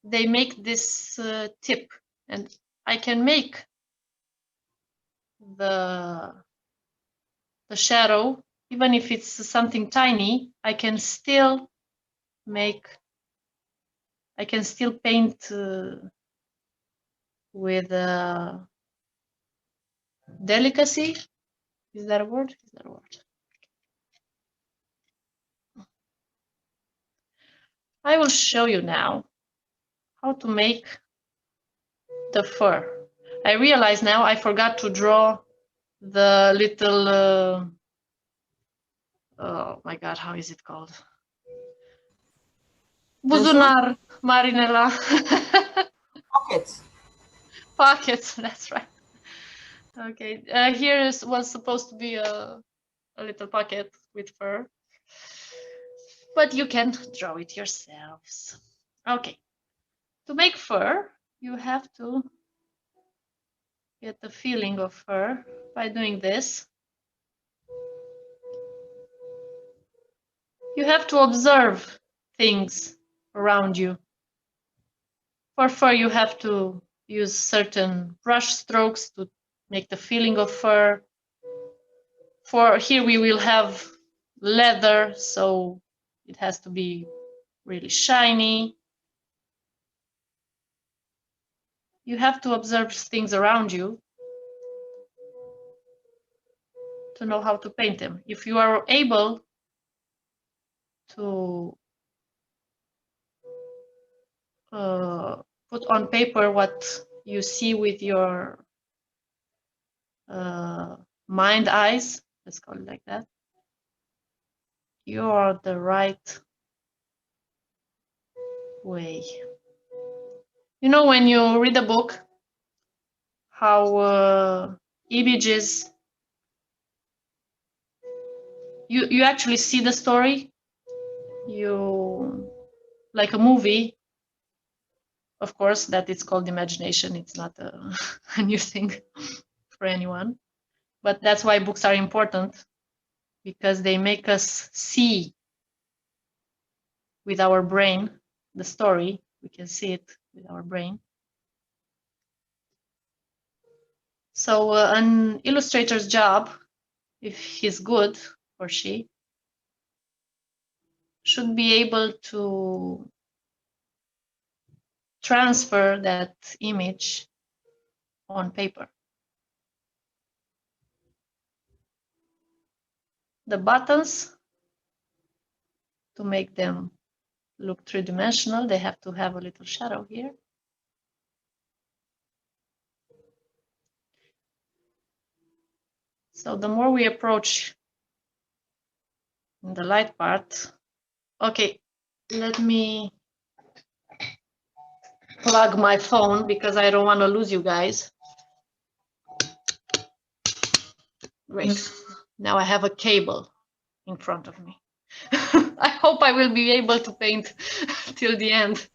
Speaker 2: they make this tip, and I can make the shadow, even if it's something tiny. I can still paint with delicacy. Is that a word? Is that a word? I will show you now how to make the fur. I realize now I forgot to draw the little, oh my God, how is it called? Buzunar, Marinella.
Speaker 1: Pockets.
Speaker 2: Pockets, that's right. Okay, here was supposed to be a little pocket with fur, but you can draw it yourselves. Okay, to make fur, you have to get the feeling of fur by doing this. You have to observe things around you. For fur, you have to use certain brush strokes to make the feeling of fur. For here, we will have leather, so it has to be really shiny. You have to observe things around you to know how to paint them. If you are able to put on paper what you see with your mind eyes, let's call it like that, you are the right way. You know, when you read a book, how images, you actually see the story, you like a movie. Of course, that it's called imagination. It's not a new thing for anyone, but that's why books are important, because they make us see with our brain the story. We can see it with our brain. So an illustrator's job, if he's good or she, should be able to transfer that image on paper. The buttons, to make them look three-dimensional, they have to have a little shadow here. So the more we approach in the light part, okay, let me plug my phone because I don't want to lose you guys. Great. Now I have a cable in front of me. I hope I will be able to paint till the end.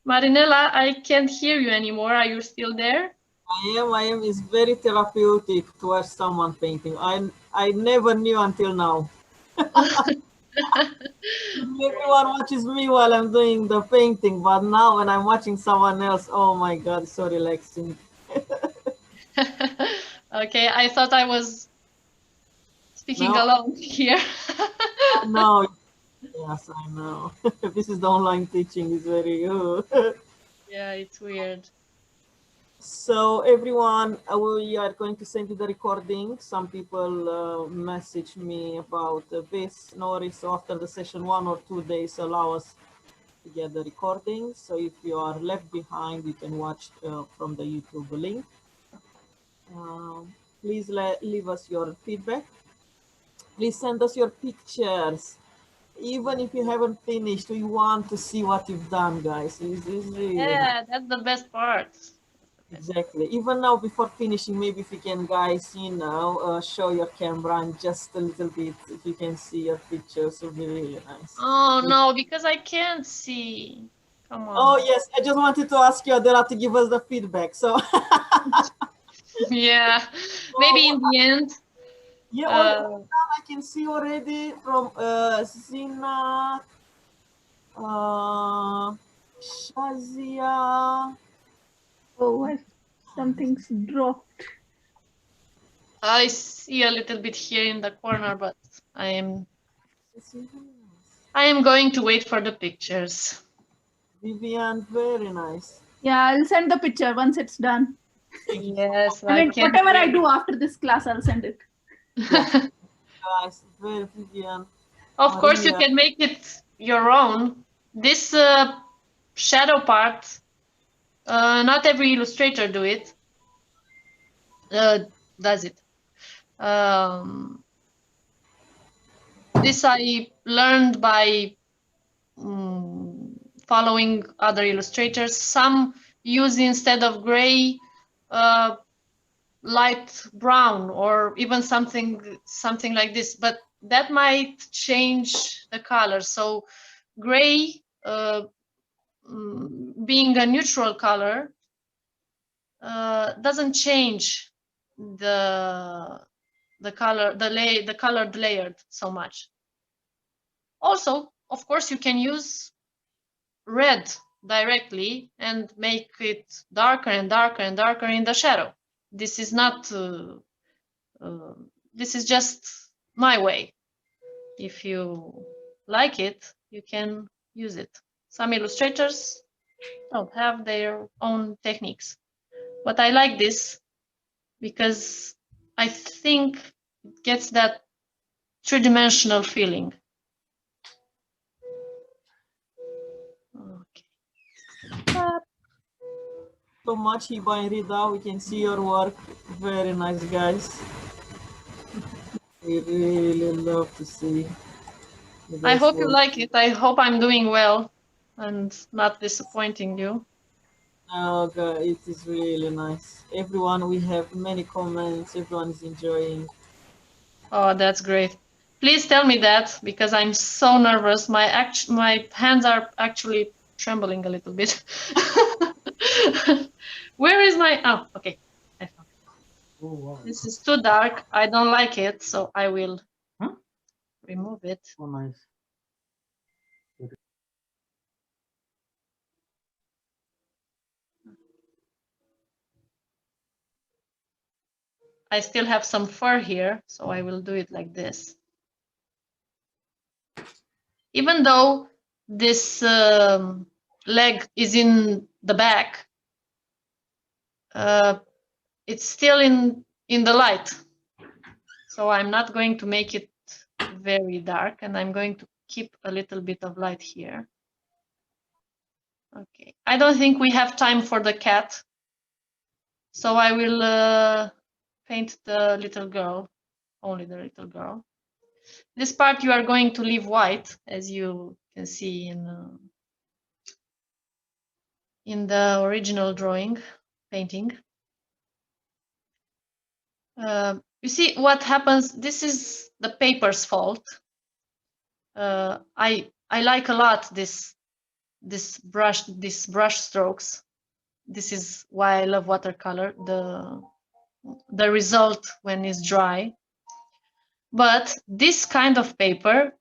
Speaker 2: Marinella, I can't hear you anymore. Are you still there?
Speaker 1: I am. It's very therapeutic to watch someone painting. I never knew until now. Everyone watches me while I'm doing the painting, but now when I'm watching someone else, oh my God, so relaxing.
Speaker 2: Okay, I thought I was speaking alone here.
Speaker 1: No, yes, I know. This is the online teaching. Is very
Speaker 2: Yeah, it's weird.
Speaker 1: So everyone, we are going to send you the recording. Some people message me about this. No worries. So after the session, 1 or 2 days allow us to get the recording. So if you are left behind, you can watch from the YouTube link. Please leave us your feedback. Please send us your pictures. Even if you haven't finished, we want to see what you've done, guys. It's really nice.
Speaker 2: Yeah, that's the best part.
Speaker 1: Exactly. Even now, before finishing, maybe if you can, guys, show your camera and just a little bit, if you can see your pictures, it will be really nice.
Speaker 2: Oh no, because I can't see. Come on.
Speaker 1: Oh yes, I just wanted to ask you, Adela, to give us the feedback. So
Speaker 2: Yeah, maybe in the end.
Speaker 1: yeah, I can see already from Zina, Shazia.
Speaker 5: Oh, something's dropped.
Speaker 2: I see a little bit here in the corner, but I am going to wait for the pictures.
Speaker 1: Vivian, very nice.
Speaker 5: Yeah, I'll send the picture once it's done.
Speaker 2: Yes,
Speaker 5: I mean,
Speaker 2: can't
Speaker 5: whatever I
Speaker 2: wait.
Speaker 5: do after this class, I'll send it.
Speaker 1: Yeah. Guys, very Vivian.
Speaker 2: Of course, you
Speaker 1: Maria.
Speaker 2: can make it your own. This shadow part, not every illustrator does it. This I learned by following other illustrators. Some use, instead of gray, light brown, or even something like this, but that might change the color. So gray, being a neutral color, doesn't change the color, the colored layered so much. Also, of course, you can use red directly and make it darker and darker and darker in the shadow. This is not this is just my way. If you like it, you can use it. Some illustrators don't have their own techniques, but I like this because I think it gets that three-dimensional feeling. Okay.
Speaker 1: So much, Hiba and Rida. We can see your work. Very nice, guys. We really love to see.
Speaker 2: I hope you like it. I hope I'm doing well and not disappointing you.
Speaker 1: Oh, God, it is really nice. Everyone, we have many comments. Everyone is enjoying.
Speaker 2: Oh, that's great. Please tell me that, because I'm so nervous. My hands are actually trembling a little bit. Where is my... Oh, okay. I found it. Oh, wow. This is too dark. I don't like it, so I will remove it. Oh, nice. I still have some fur here, so I will do it like this. Even though this leg is in the back, it's still in the light. So I'm not going to make it very dark, and I'm going to keep a little bit of light here. Okay, I don't think we have time for the cat, so I will paint the little girl, only the little girl. This part you are going to leave white, as you can see in the original drawing, painting. You see what happens? This is the paper's fault. I like a lot this brush strokes. This is why I love watercolor. The result when it's dry. But this kind of paper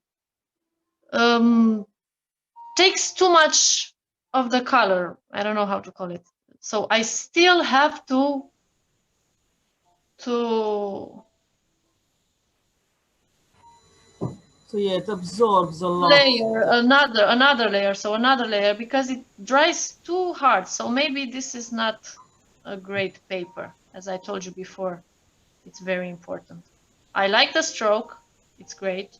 Speaker 2: takes too much of the color. I don't know how to call it. So I still have to
Speaker 1: So yeah, it absorbs a lot.
Speaker 2: Layer, another layer, so another layer, because it dries too hard. So maybe this is not a great paper. As I told you before, it's very important. I like the stroke, it's great,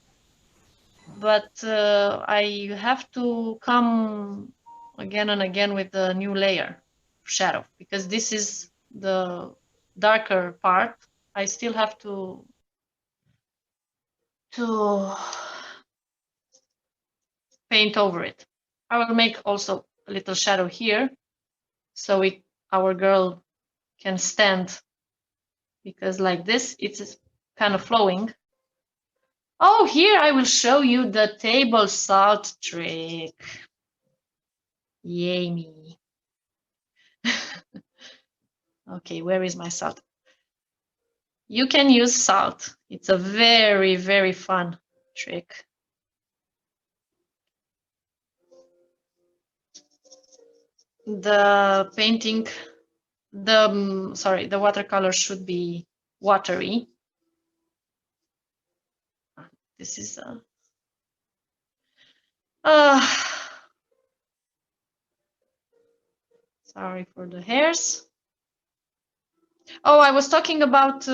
Speaker 2: but I have to come again and again with the new layer shadow, because this is the darker part. I still have to paint over it. I will make also a little shadow here, so our girl can stand, because like this it's kind of flowing. Oh, here I will show you the table salt trick. Yay me. Okay, where is my salt? You can use salt. It's a very, very fun trick. The painting, the watercolor should be watery. This is sorry for the hairs. Oh, I was talking about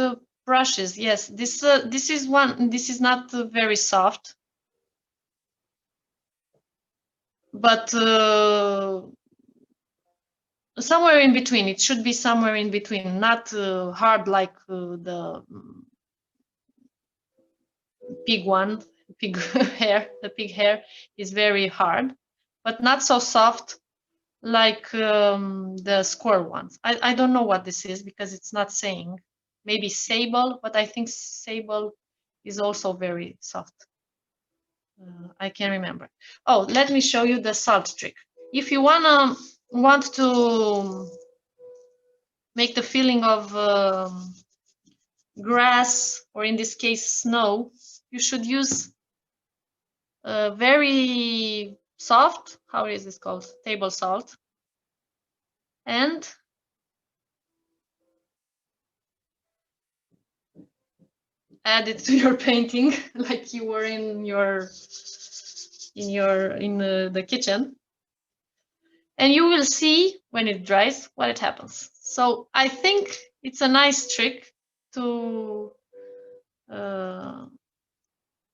Speaker 2: brushes. Yes, this is one. This is not very soft, but somewhere in between. It should be somewhere in between, not hard like the pig one. Pig hair. The pig hair is very hard, but not so soft like the squirrel ones. I don't know what this is, because it's not saying. Maybe sable, but I think sable is also very soft. I can't remember. Oh, let me show you the salt trick. If you want to make the feeling of grass, or in this case snow, you should use very soft, how is this called, table salt, and add it to your painting like you were in the kitchen, and you will see when it dries what happens. So I think it's a nice trick to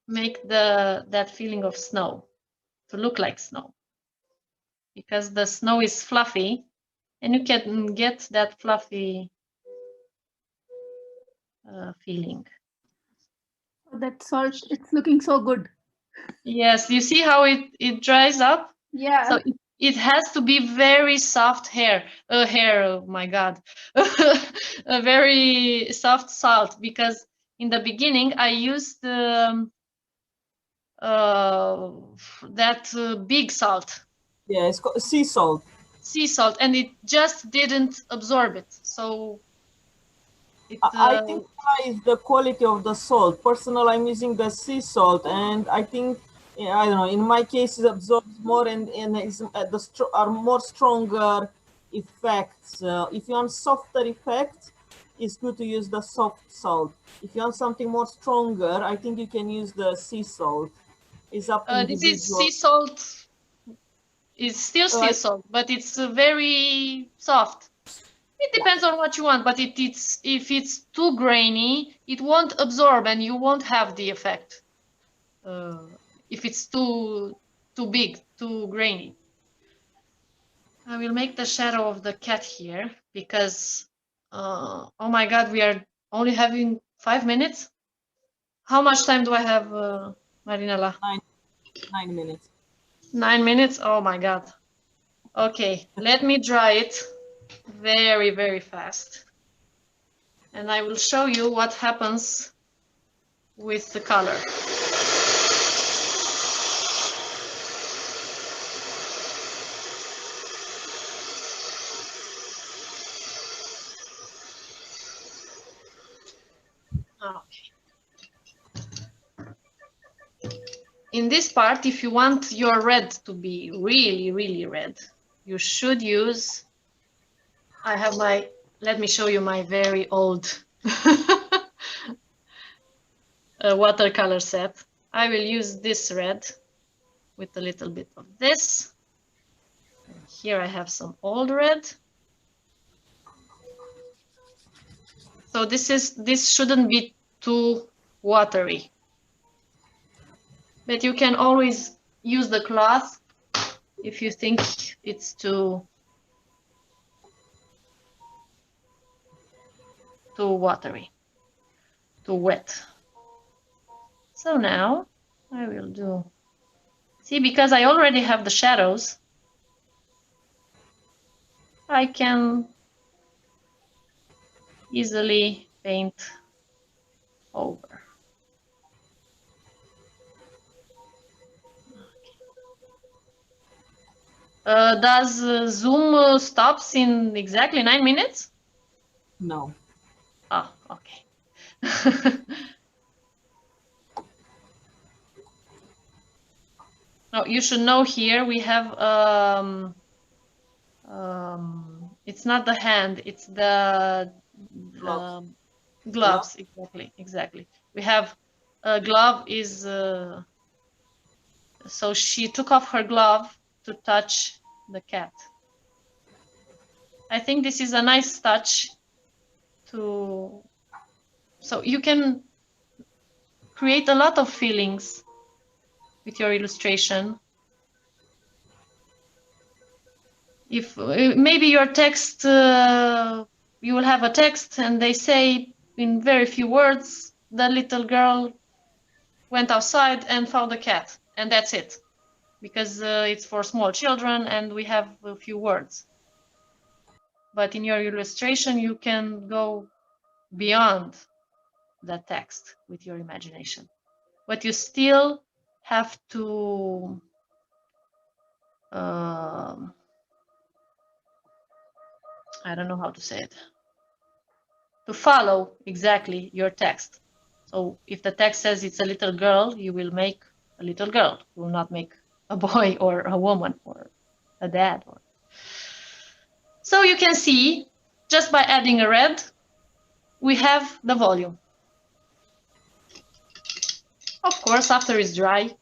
Speaker 2: make that feeling of snow to look like snow, because the snow is fluffy, and you can get that fluffy feeling.
Speaker 5: That salt, it's looking so good.
Speaker 2: Yes, you see how it dries up?
Speaker 5: Yeah.
Speaker 2: So it has to be very soft hair. Oh my God. A very soft salt, because in the beginning I used that big salt.
Speaker 1: Yeah, it's called sea salt.
Speaker 2: Sea salt, and it just didn't absorb it. So
Speaker 1: I think it's the quality of the salt. Personally, I'm using the sea salt, and I think, I don't know, in my case it absorbs more, and are more stronger effects. If you want softer effects, it's good to use the soft salt. If you want something more stronger, I think you can use the sea salt. It's up to
Speaker 2: this is
Speaker 1: individual.
Speaker 2: sea salt. It's still sea salt, but it's very soft. It depends on what you want, but if it's too grainy, it won't absorb, and you won't have the effect. If it's too big, too grainy. I will make the shadow of the cat here, because oh my God, we are only having 5 minutes. How much time do I have, Marinela?
Speaker 1: 9 minutes.
Speaker 2: 9 minutes? Oh my God. Okay, let me dry it very, very fast. And I will show you what happens with the color. Okay. In this part, if you want your red to be really, really red, you should use, let me show you my very old watercolor set. I will use this red with a little bit of this. And here I have some old red. So this shouldn't be too watery. But you can always use the cloth if you think it's too watery, too wet. So now I will do, see, because I already have the shadows, I can easily paint over. Does Zoom stops in exactly 9 minutes?
Speaker 1: No.
Speaker 2: Oh, okay. No, you should know here we have it's not the hand, it's the
Speaker 1: Gloves.
Speaker 2: gloves. Exactly. We have a glove is so she took off her glove to touch the cat. I think this is a nice touch to, so you can create a lot of feelings with your illustration. If maybe your text, you will have a text and they say in very few words, the little girl went outside and found a cat, and that's it, because it's for small children and we have a few words. But in your illustration, you can go beyond the text with your imagination. But you still have to I don't know how to say it, to follow exactly your text. So if the text says it's a little girl, you will make a little girl. You will not make a boy or a woman or a dad. So you can see, just by adding a red, we have the volume. Of course, after it's dry,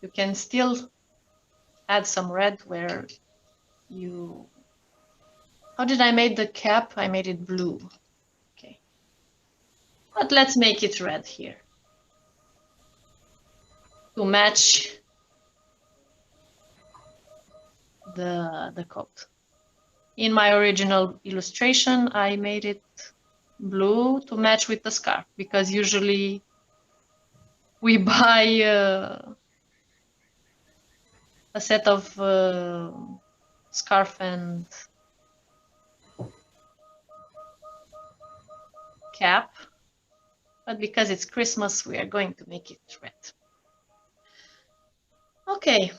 Speaker 2: you can still add some red where you... How did I make the cap? I made it blue. Okay. But let's make it red here to match the coat. In my original illustration, I made it blue to match with the scarf, because usually we buy a set of scarf and cap, but because it's Christmas, we are going to make it red. Okay.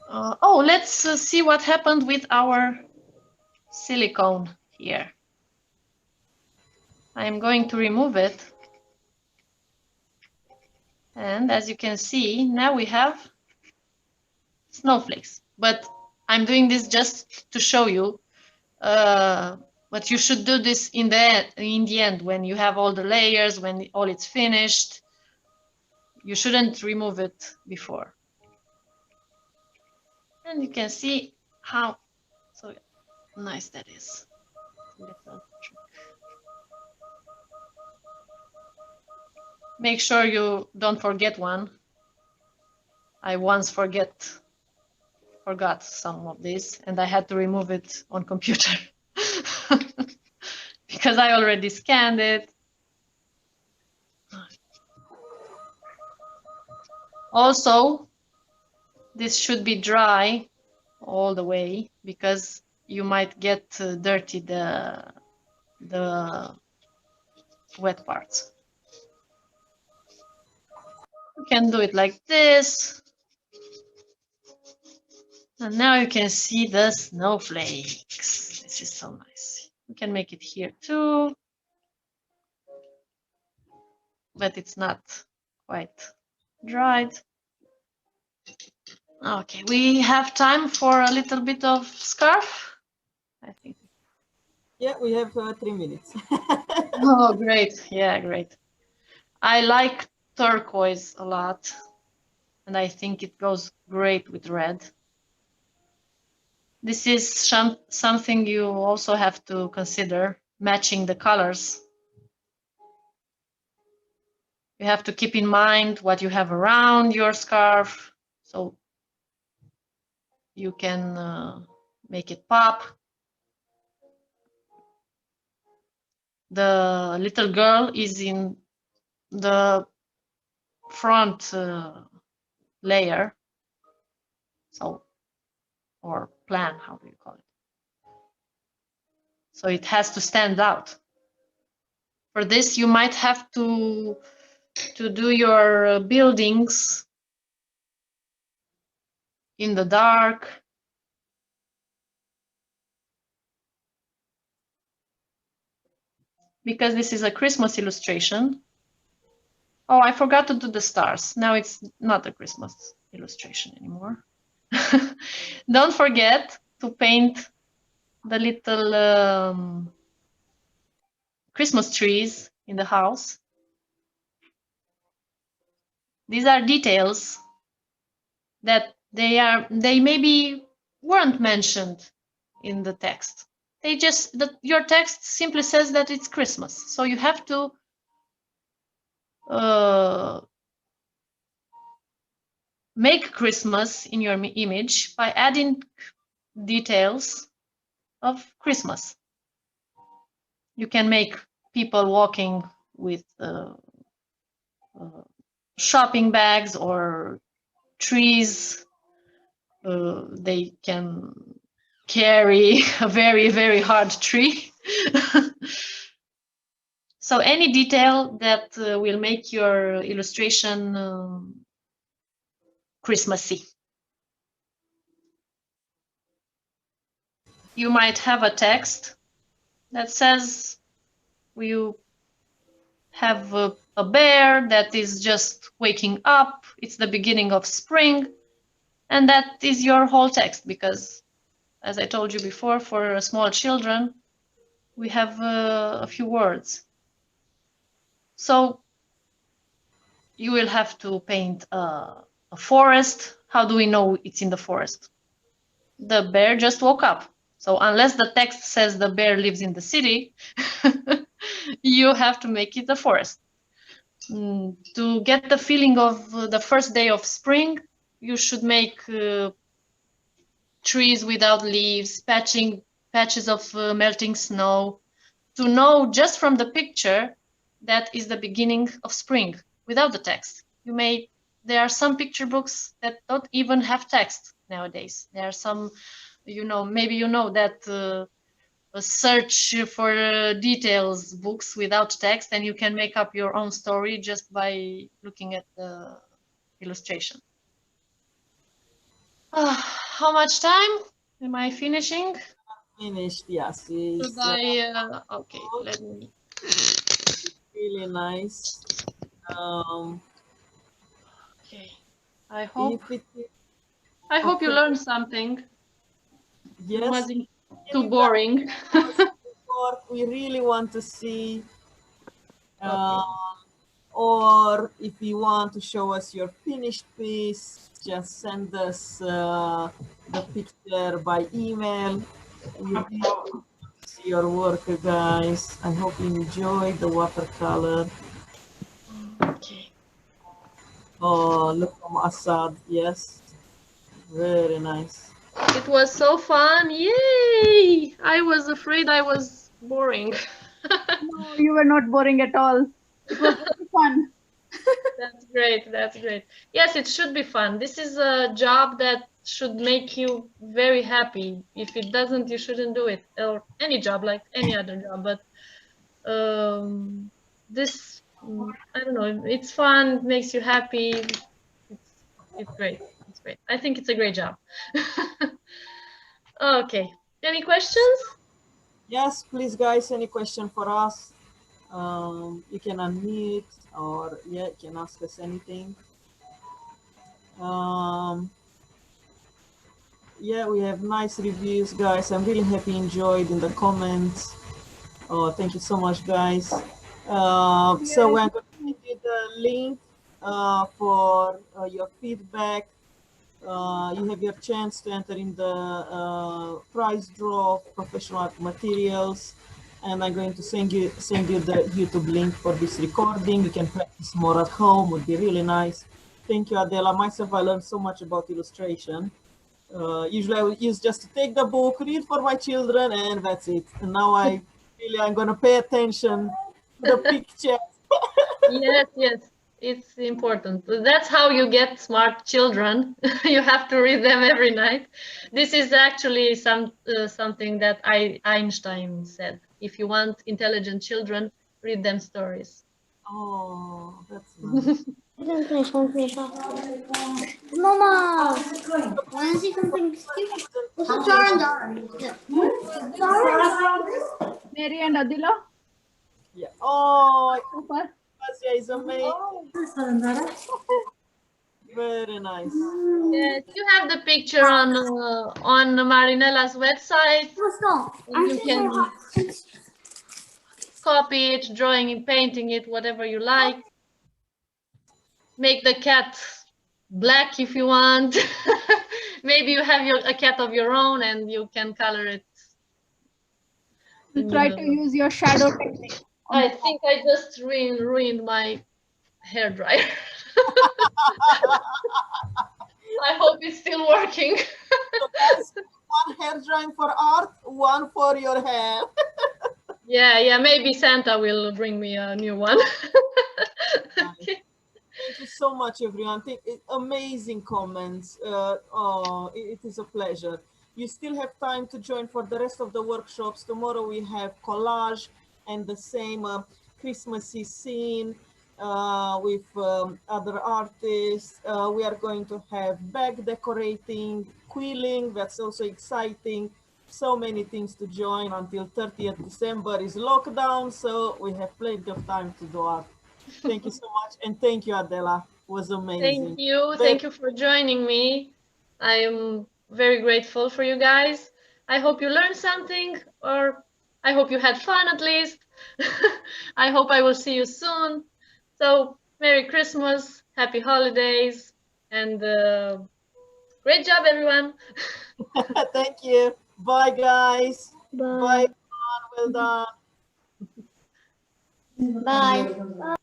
Speaker 2: Oh, let's see what happened with our silicone here. I'm going to remove it. And as you can see, now we have snowflakes. But I'm doing this just to show you. But you should do this in the end, when you have all the layers, when all it's finished. You shouldn't remove it before. And you can see how so nice that is. Make sure you don't forget one. I once forgot some of this, and I had to remove it on computer because I already scanned it. Also, this should be dry all the way, because you might get dirty the wet parts. You can do it like this. And now you can see the snowflakes. This is so nice. You can make it here too, but it's not quite dried. Okay, we have time for a little bit of scarf, I think.
Speaker 1: Yeah, we have 3 minutes.
Speaker 2: Oh, great. Yeah, great. I like turquoise a lot, and I think it goes great with red. This is something you also have to consider, matching the colors. You have to keep in mind what you have around your scarf, so you can make it pop. The little girl is in the front layer, so, or plan, how do you call it? So it has to stand out. For this, you might have to do your buildings in the dark. Because this is a Christmas illustration. Oh, I forgot to do the stars. Now it's not a Christmas illustration anymore. Don't forget to paint the little Christmas trees in the house. These are details that they maybe weren't mentioned in the text. Your text simply says that it's Christmas. So you have to make Christmas in your image by adding details of Christmas. You can make people walking with shopping bags or trees. They can carry a very, very hard tree. So any detail that will make your illustration Christmassy. You might have a text that says you have a bear that is just waking up. It's the beginning of spring. And that is your whole text, because as I told you before, for small children, we have a few words. So you will have to paint a forest. How do we know it's in the forest? The bear just woke up. So unless the text says the bear lives in the city, you have to make it a forest. To get the feeling of the first day of spring, you should make trees without leaves, patches of melting snow, to know just from the picture that is the beginning of spring without the text. There are some picture books that don't even have text nowadays. There are some, maybe that a search for details books without text, and you can make up your own story just by looking at the illustration. How much time am I finishing?
Speaker 1: Finished, yes.
Speaker 2: Should I? Okay, let me.
Speaker 1: Really nice.
Speaker 2: Okay, I hope
Speaker 1: Okay.
Speaker 2: you learned something.
Speaker 1: Yes.
Speaker 2: It wasn't too boring.
Speaker 1: We really want to see.
Speaker 2: Okay.
Speaker 1: Or if you want to show us your finished piece, just send us the picture by email. We really want to see your work, guys. I hope you enjoyed the watercolor.
Speaker 2: Okay.
Speaker 1: Oh, look from Assad. Yes, very nice.
Speaker 2: It was so fun. Yay! I was afraid I was boring.
Speaker 5: No, you were not boring at all. It was very fun.
Speaker 2: That's great. That's great. Yes, it should be fun. This is a job that should make you very happy. If it doesn't, you shouldn't do it. Or any job, like any other job. But this, I don't know. It's fun. It makes you happy. It's great. It's great. I think it's a great job. Okay. Any questions?
Speaker 1: Yes, please, guys. Any question for us? You can unmute, or you can ask us anything. Yeah, we have nice reviews, guys. I'm really happy, enjoyed in the comments. Oh, thank you so much, guys. So we're going to continue the link for your feedback. You have your chance to enter in the prize draw of professional art materials, and I'm going to send you the YouTube link for this recording. You can practice more at home, would be really nice. Thank you, Adela. Myself, I learned so much about illustration. Usually I would use just to take the book, read for my children, and that's it. And now I'm going to pay attention to the picture.
Speaker 2: Yes, yes, it's important. That's how you get smart children. You have to read them every night. This is actually something that Einstein said. If you want intelligent children, read them stories.
Speaker 1: Oh, that's nice.
Speaker 6: Mama, want to see something cute? What's a jar?
Speaker 5: Mary and Adila.
Speaker 1: Yeah. Oh,
Speaker 5: Super.
Speaker 1: Shazia is amazing. Very nice.
Speaker 2: Yes, you have the picture on Marinella's website. And you can copy it, drawing it, painting it, whatever you like. Make the cat black if you want. Maybe you have a cat of your own and you can color it.
Speaker 5: You try to use your shadow technique.
Speaker 2: I think I just ruined my hair dryer. I hope it's still working.
Speaker 1: So guys, one hair drying for art, one for your hair.
Speaker 2: Yeah, maybe Santa will bring me a new one. Okay.
Speaker 1: Thank you so much, everyone. Amazing comments. It is a pleasure. You still have time to join for the rest of the workshops. Tomorrow we have collage and the same Christmassy scene with other artists. We are going to have bag decorating, quilling. That's also exciting. So many things to join until 30th December is lockdown. So we have plenty of time to do art. Thank you so much. And thank you, Adela. It was amazing.
Speaker 2: Thank you. Thank you for joining me. I am very grateful for you guys. I hope you learned something, or I hope you had fun at least. I hope I will see you soon. So, Merry Christmas, Happy Holidays, and great job, everyone.
Speaker 1: Thank you. Bye, guys.
Speaker 6: Bye.
Speaker 1: Bye. Well done.
Speaker 6: Bye.
Speaker 1: Bye.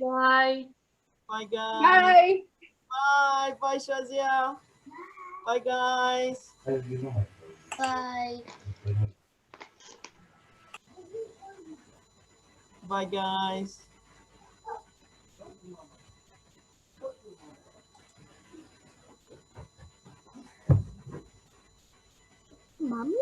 Speaker 2: Bye.
Speaker 1: Bye, guys.
Speaker 5: Bye.
Speaker 1: Bye. Bye, Shazia. Bye, guys.
Speaker 6: Bye.
Speaker 1: Bye, guys.
Speaker 6: Mommy.